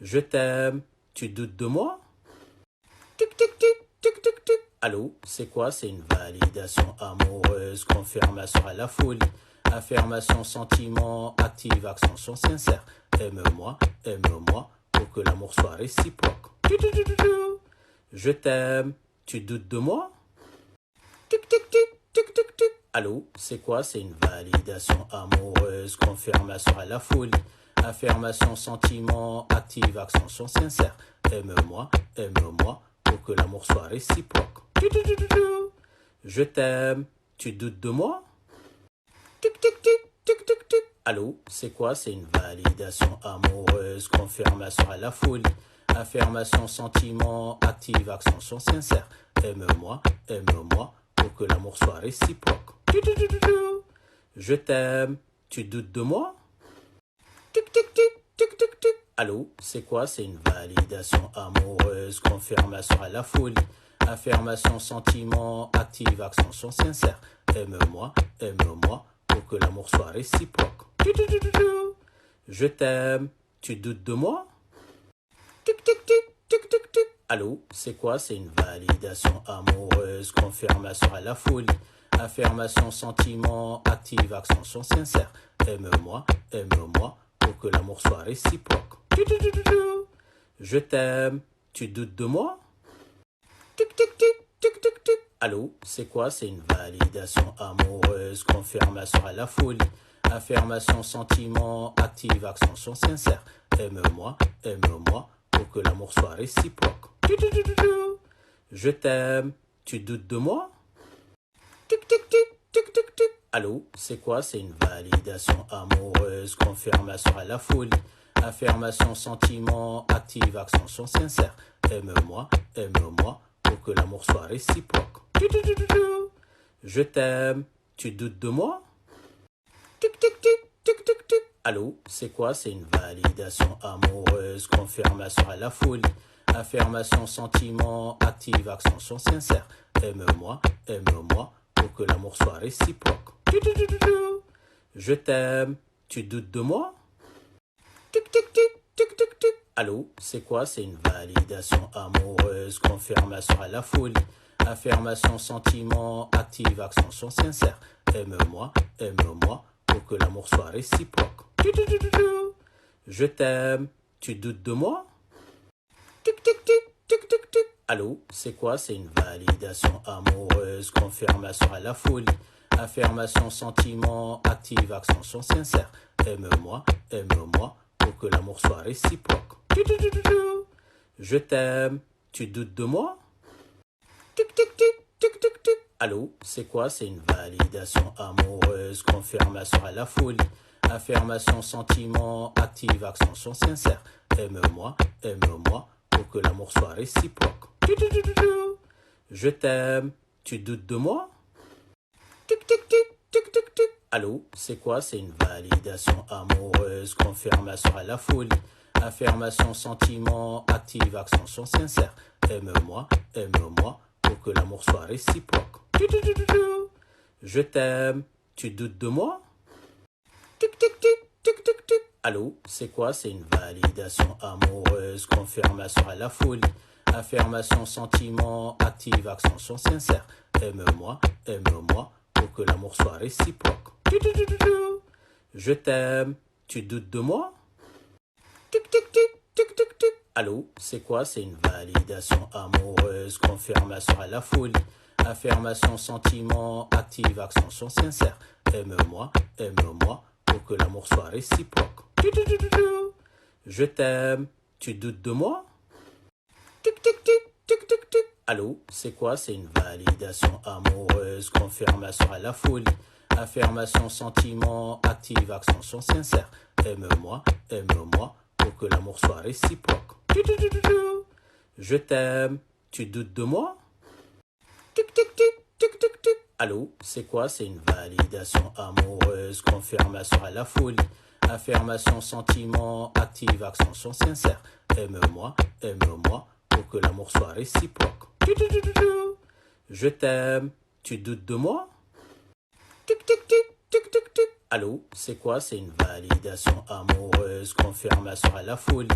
Je t'aime, tu doutes de moi? Tic, tic, tic, tic, tic, tic. Allô, c'est quoi? C'est une validation amoureuse, confirmation à la folie, affirmation, sentiment, active, action sincère. Aime-moi, pour que l'amour soit réciproque. Je t'aime, tu doutes de moi? Tic, tic, tic, tic, tic, tic. Allô, c'est quoi? C'est une validation amoureuse, confirmation à la folie, affirmation, sentiment, active, action sincère. Aime-moi, pour que l'amour soit réciproque. Je t'aime, tu doutes de moi? Tic, tic, tic, tic, tic, tic. Allô, c'est quoi? C'est une validation amoureuse, confirmation à la folie, affirmation, sentiment, active, action sincère. Aime-moi, pour que l'amour soit réciproque. Je t'aime, tu doutes de moi? Tic tic tic tic tic tic. Allô, c'est quoi? C'est une validation amoureuse, confirmation à la folie, affirmation, sentiment, active, action sincère. Aime-moi, pour que l'amour soit réciproque. Je t'aime, tu doutes de moi? Tic tic tic tic tic tic. Allô, c'est quoi? C'est une validation amoureuse, confirmation à la folie, affirmation, sentiment, active, action sincère. Aime-moi, pour que l'amour soit réciproque. Je t'aime, tu doutes de moi? Tic tic tic tic tic tic. Allô, c'est quoi? C'est une validation amoureuse, confirmation à la folie, affirmation, sentiment, active, action sincère. Aime-moi, pour que l'amour soit réciproque. Je t'aime, tu doutes de moi? Tic tic tic tic tic tic. Allô, c'est quoi? C'est une validation amoureuse, confirmation à la folie, affirmation, sentiment, active, action sincère. Aime-moi, pour que l'amour soit réciproque. Je t'aime, tu doutes de moi? Tic tic tic tic tic tic. Allô, c'est quoi? C'est une validation amoureuse, confirmation à la folie, affirmation, sentiment, active, action sincère. Aime-moi, pour que l'amour soit réciproque. Je t'aime, tu doutes de moi? Tic tic tic tic tic tic. Allô, c'est quoi? C'est une validation amoureuse, confirmation à la folie, affirmation, sentiment, active, action sincère. Aime-moi, pour que l'amour soit réciproque. Je t'aime, tu doutes de moi? Tic tic tic tic tic tic. Allô, c'est quoi? C'est une validation amoureuse, confirmation à la folie, affirmation, sentiment, active, action sincère. Aime-moi, pour que l'amour soit réciproque. Je t'aime, tu doutes de moi? Tic tic tic tic tic tic. Allô, c'est quoi? C'est une validation amoureuse, confirmation à la folie, affirmation, sentiment, active, action sincère. Aime-moi, pour que l'amour soit réciproque. Je t'aime, tu doutes de moi? Tic tic tic tic tic tic. Allô, c'est quoi? C'est une validation amoureuse, confirmation à la folie, affirmation, sentiment, active, action sincère. Aime-moi, pour que l'amour soit réciproque. Je t'aime, tu doutes de moi? Tic tic tic tic tic tic. Allô, c'est quoi? C'est une validation amoureuse, confirmation à la folie, affirmation, sentiment, active, action sincère. Aime-moi, pour que l'amour soit réciproque. Je t'aime, tu doutes de moi? Tic tic tic tic tic tic. Allô, c'est quoi? C'est une validation amoureuse, confirmation à la folie, affirmation, sentiment, active, action sincère. Aime-moi, pour que l'amour soit réciproque. Je t'aime, tu doutes de moi? Tic tic tic tic tic tic. Allô, c'est quoi? C'est une validation amoureuse, confirmation à la folie, affirmation, sentiment, active, action sincère. Aime-moi, pour que l'amour soit réciproque. Je t'aime, tu doutes de moi? Tic tic tic tic tic tic. Allô, c'est quoi? C'est une validation amoureuse, confirmation à la folie, affirmation, sentiment, active, action sincère. Aime-moi, pour que l'amour soit réciproque. Je t'aime, tu doutes de moi? Tic tic tic tic tic tic. Allô, c'est quoi? C'est une validation amoureuse, confirmation à la folie,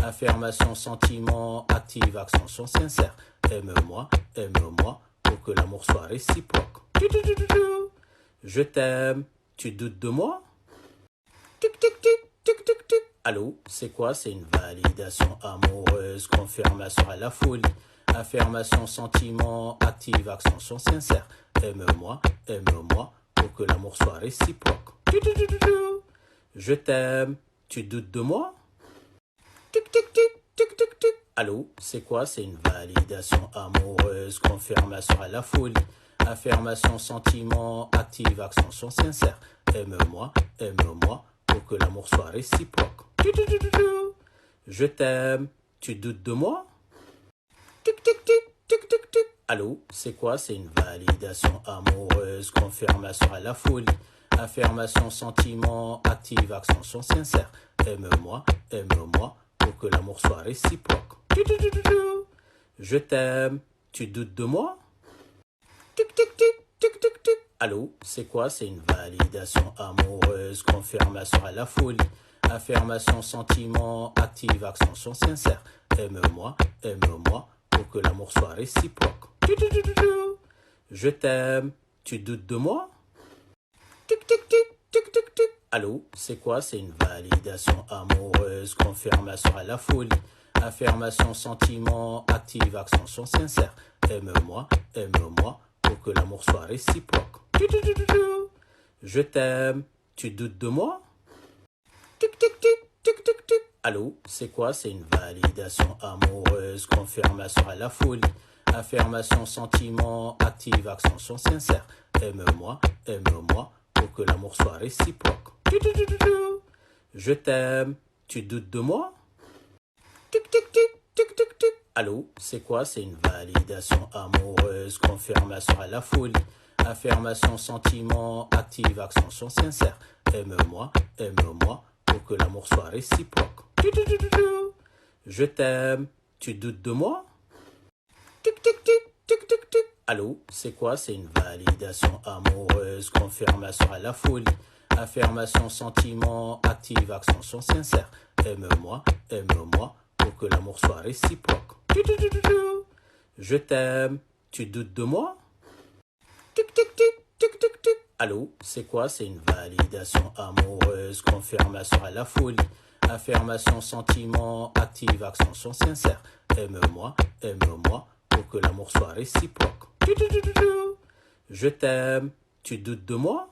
affirmation, sentiment, active, action sincère. Aime-moi, pour que l'amour soit réciproque. Je t'aime, tu doutes de moi? Tic tic tic tic tic tic. Allô, c'est quoi? C'est une validation amoureuse, confirmation à la folie, affirmation, sentiment, active, action sincère. Aime-moi, pour que l'amour soit réciproque. Je t'aime, tu doutes de moi? Tic tic tic tic tic tic. Allô, c'est quoi? C'est une validation amoureuse, confirmation à la folie, affirmation, sentiment, active, action sincère. Aime-moi, pour que l'amour soit réciproque. Je t'aime, tu doutes de moi? Tic tic tic tic tic tic. Allô, c'est quoi? C'est une validation amoureuse, confirmation à la folie, affirmation, sentiment, active, action sincère. Aime-moi, pour que l'amour soit réciproque. Je t'aime, tu doutes de moi? Tic, tic, tic, tic, tic, tic. Allô, c'est quoi? C'est une validation amoureuse, confirmation à la folie, affirmation, sentiment, active, action sincère. Aime-moi, pour que l'amour soit réciproque. Je t'aime, tu doutes de moi? Tic, tic, tic, tic, tic, tic. Allô, c'est quoi? C'est une validation amoureuse, confirmation à la folie, affirmation, sentiment, active, action sincère. Aime-moi, pour que l'amour soit réciproque. Je t'aime, tu doutes de moi? Tic, tic, tic, tic, tic, tic. Allô, c'est quoi? C'est une validation amoureuse, confirmation à la folie, affirmation, sentiment, active, action sincère. Aime-moi, pour que l'amour soit réciproque. Je t'aime, tu doutes de moi? Tic, tic, tic, tic, tic, tic. Allô, c'est quoi? C'est une validation amoureuse, confirmation à la folie, affirmation, sentiment, active, action sincère. Aime-moi, pour que l'amour soit réciproque. Je t'aime, tu doutes de moi? Tic, tic, tic, tic, tic, tic. Allô, c'est quoi? C'est une validation amoureuse, confirmation à la folie, affirmation, sentiment, active, action sincère. Aime-moi, pour que l'amour soit réciproque. Je t'aime, tu doutes de moi? Tic, tic, tic, tic, tic, tic. Allô, c'est quoi? C'est une validation amoureuse, confirmation à la folie, affirmation, sentiment, active, action sincère. Aime-moi, pour que l'amour soit réciproque. Je t'aime, tu doutes de moi?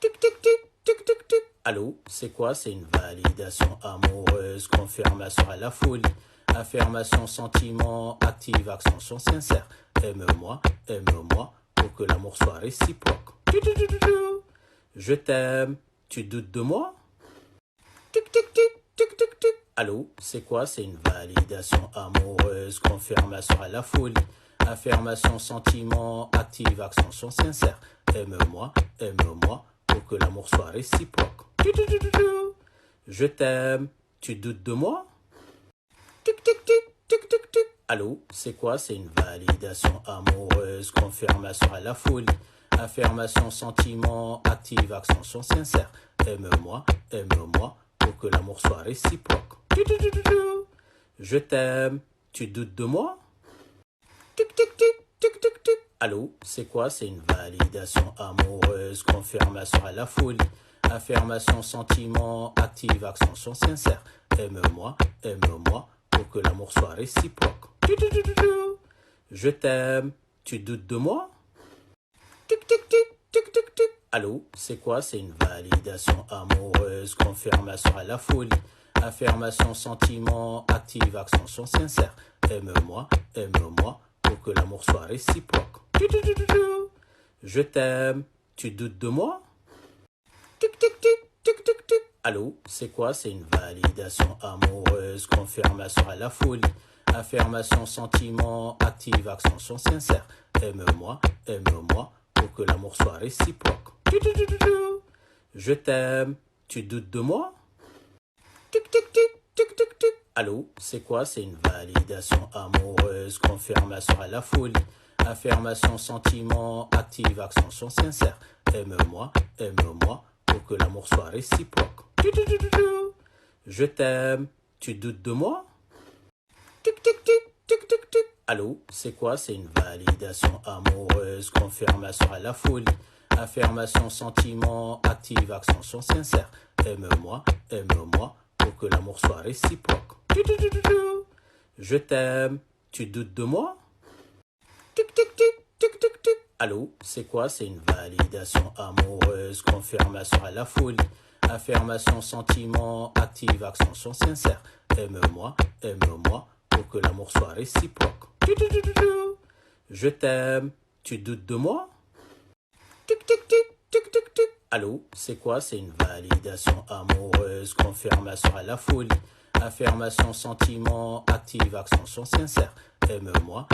Tic, tic, tic, tic, tic, tic. Allô, c'est quoi? C'est une validation amoureuse, confirmation à la folie, affirmation, sentiment, active, action sincère. Aime-moi, pour que l'amour soit réciproque. Je t'aime, tu doutes de moi? Tic, tic, tic, tic, tic, tic. Allô, c'est quoi? C'est une validation amoureuse, confirmation à la folie, affirmation, sentiment, active, action sincère. Aime-moi, pour que l'amour soit réciproque. Je t'aime, tu doutes de moi? Tic, tic, tic, tic, tic, tic. Allô, c'est quoi? C'est une validation amoureuse, confirmation à la folie, affirmation, sentiment, active, action sincère. Aime-moi, pour que l'amour soit réciproque. Je t'aime, tu doutes de moi? Tic, tic, tic, tic, tic, tic. Allô, c'est quoi? C'est une validation amoureuse, confirmation à la folie, affirmation, sentiment, active, action sincère. Aime-moi, pour que l'amour soit réciproque. Je t'aime, tu doutes de moi? Tic, tic, tic, tic, tic, tic. Allô, c'est quoi? C'est une validation amoureuse, confirmation à la folie, affirmation, sentiment, active, action sincère. Aime-moi, pour que l'amour soit réciproque. Je t'aime, tu doutes de moi? Tic, tic, tic, tic, tic, tic. Allô, c'est quoi? C'est une validation amoureuse, confirmation à la folie, affirmation, sentiment, active, action sincère. Aime-moi, pour que l'amour soit réciproque. Je t'aime, tu doutes de moi? Tic, tic, tic, tic, tic, tic. Allô, c'est quoi? C'est une validation amoureuse, confirmation à la folie, affirmation, sentiment, active, action sincère. Aime-moi, pour que l'amour soit réciproque. Je t'aime, tu doutes de moi? Tic, tic, tic, tic, tic, tic. Allô, c'est quoi? C'est une validation amoureuse, confirmation à la folie, affirmation, sentiment, active, action sincère. Aime-moi, pour que l'amour soit réciproque. Je t'aime, tu doutes de moi? Tic, tic, tic, tic, tic, tic. Allô, c'est quoi? C'est une validation amoureuse, confirmation à la folie, affirmation, sentiment, active, action sincère. Aime-moi, pour que l'amour soit réciproque. Je t'aime, tu doutes de moi? Tic, tic, tic, tic, tic, tic. Allô, c'est quoi? C'est une validation amoureuse, confirmation à la folie, affirmation, sentiment, active, action sincère. Aime-moi,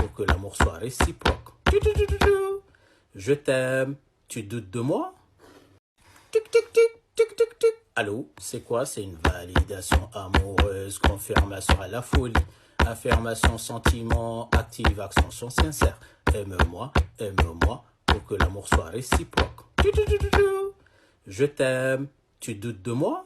pour que l'amour soit réciproque. Je t'aime, tu doutes de moi? Tic tic tic tic tic tic. Allô, c'est quoi? C'est une validation amoureuse, confirmation à la folie, affirmation, sentiment, active, action sincère. Aime-moi, pour que l'amour soit réciproque. Je t'aime, tu doutes de moi?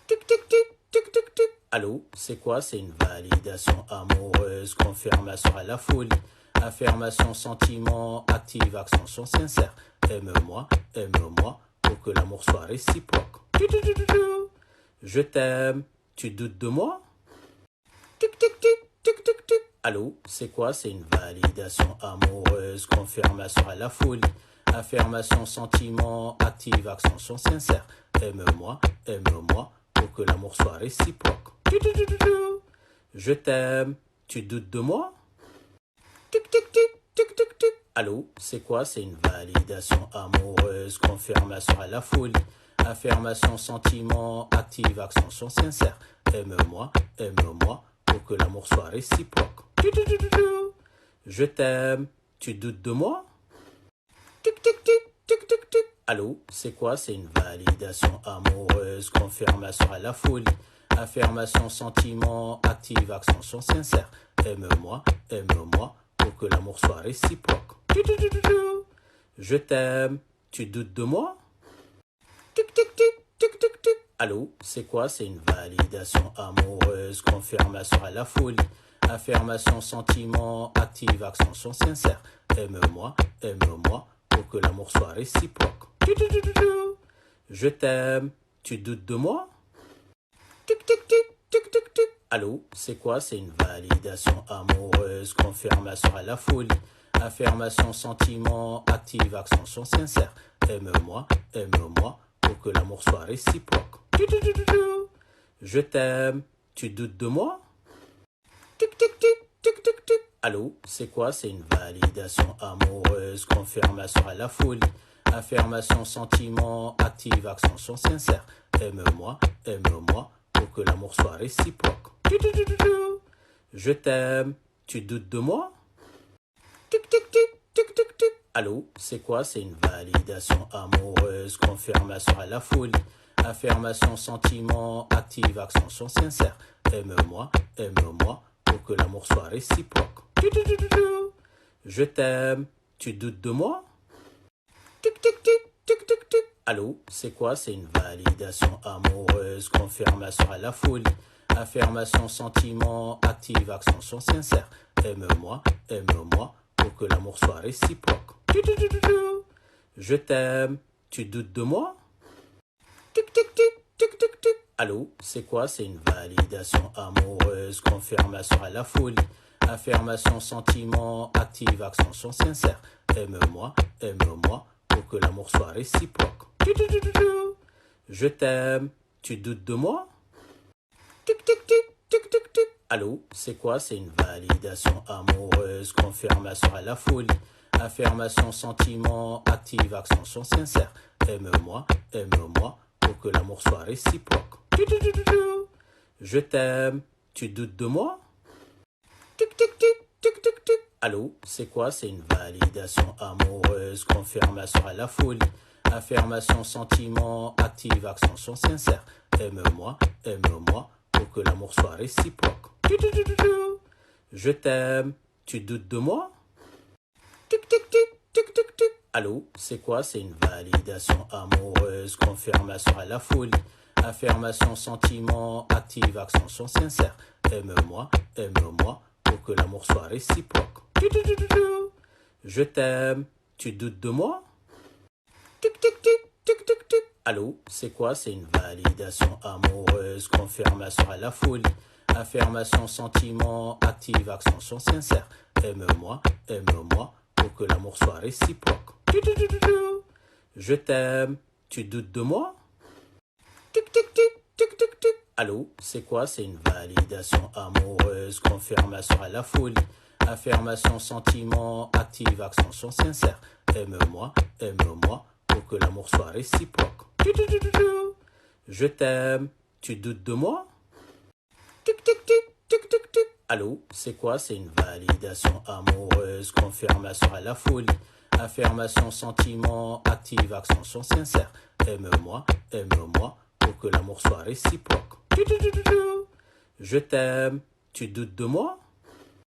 Tic tic tic tic tic tic. Allô, c'est quoi? C'est une validation amoureuse, confirmation à la folie, affirmation, sentiment, active, action sincère. Aime-moi, pour que l'amour soit réciproque. Je t'aime, tu doutes de moi? Tic tic tic tic tic tic. Allô, c'est quoi? C'est une validation amoureuse, confirmation à la folie, affirmation, sentiment, active, action sincère. Aime-moi, pour que l'amour soit réciproque. Je t'aime, tu doutes de moi? Tic tic tic tic tic tic. Allô, c'est quoi? C'est une validation amoureuse, confirmation à la folie, affirmation, sentiment, active, action sincère. Aime-moi, pour que l'amour soit réciproque. Je t'aime, tu doutes de moi? Tic tic tic tic tic tic. Allô, c'est quoi? C'est une validation amoureuse, confirmation à la folie, affirmation, sentiment, active, action sincère. Aime-moi, pour que l'amour soit réciproque. Je t'aime, tu doutes de moi? Tic tic tic tic tic tic. Allô, c'est quoi? C'est une validation amoureuse, confirmation à la folie, affirmation, sentiment, active, action sincère. Aime-moi, pour que l'amour soit réciproque. Je t'aime, tu doutes de moi? Tic tic tic tic tic tic. Allô, c'est quoi? C'est une validation amoureuse, confirmation à la folie, affirmation, sentiment, active, action sincère. Aime-moi, pour que l'amour soit réciproque. Je t'aime, tu doutes de moi? Tic tic tic tic tic tic. Allô, c'est quoi? C'est une validation amoureuse, confirmation à la folie, affirmation, sentiment, active, action sincère. Aime-moi, pour que l'amour soit réciproque. Je t'aime, tu doutes de moi? Tic tic tic tic tic tic. Allô, c'est quoi? C'est une validation amoureuse, confirmation à la folie, affirmation, sentiment, active, action sincère. Aime-moi, pour que l'amour soit réciproque. Je t'aime, tu doutes de moi? Tic tic tic tic tic tic. Allô, c'est quoi? C'est une validation amoureuse, confirmation à la folie, affirmation, sentiment, active, action sincère. Aime-moi, pour que l'amour soit réciproque. Je t'aime, tu doutes de moi? Tic tic tic tic tic tic. Allô, c'est quoi? C'est une validation amoureuse, confirmation à la folie, affirmation, sentiment, active, action sincère. Aime-moi, pour que l'amour soit réciproque. Je t'aime, tu doutes de moi? Tic tic tic tic tic tic. Allô, c'est quoi? C'est une validation amoureuse, confirmation à la folie, affirmation, sentiment, active, action sincère. Aime-moi, pour que l'amour soit réciproque. Je t'aime, tu doutes de moi? Tic tic tic tic tic tic. Allô, c'est quoi? C'est une validation amoureuse, confirmation à la folie, affirmation, sentiment, active, action sincère. Aime-moi, pour que l'amour soit réciproque. Je t'aime, tu doutes de moi? Tic tic tic tic tic tic. Allô, c'est quoi? C'est une validation amoureuse, confirmation à la folie, affirmation, sentiment, active, action sincère. Aime-moi, pour que l'amour soit réciproque. Je t'aime, tu doutes de moi? Tic tic tic tic tic tic. Allô, c'est quoi? C'est une validation amoureuse, confirmation à la folie, affirmation, sentiment, active, action sincère. Aime-moi, pour que l'amour soit réciproque. Je t'aime, tu doutes de moi? Tic tic tic tic tic tic. Allô, c'est quoi? C'est une validation amoureuse, confirmation à la folie, affirmation, sentiment, active, action sincère. Aime-moi, pour que l'amour soit réciproque. Je t'aime, tu doutes de moi? Tic tic tic tic tic tic. Allô, c'est quoi? C'est une validation amoureuse, confirmation à la folie, affirmation, sentiment, active, action sincère. Aime-moi, pour que l'amour soit réciproque. Je t'aime, tu doutes de moi?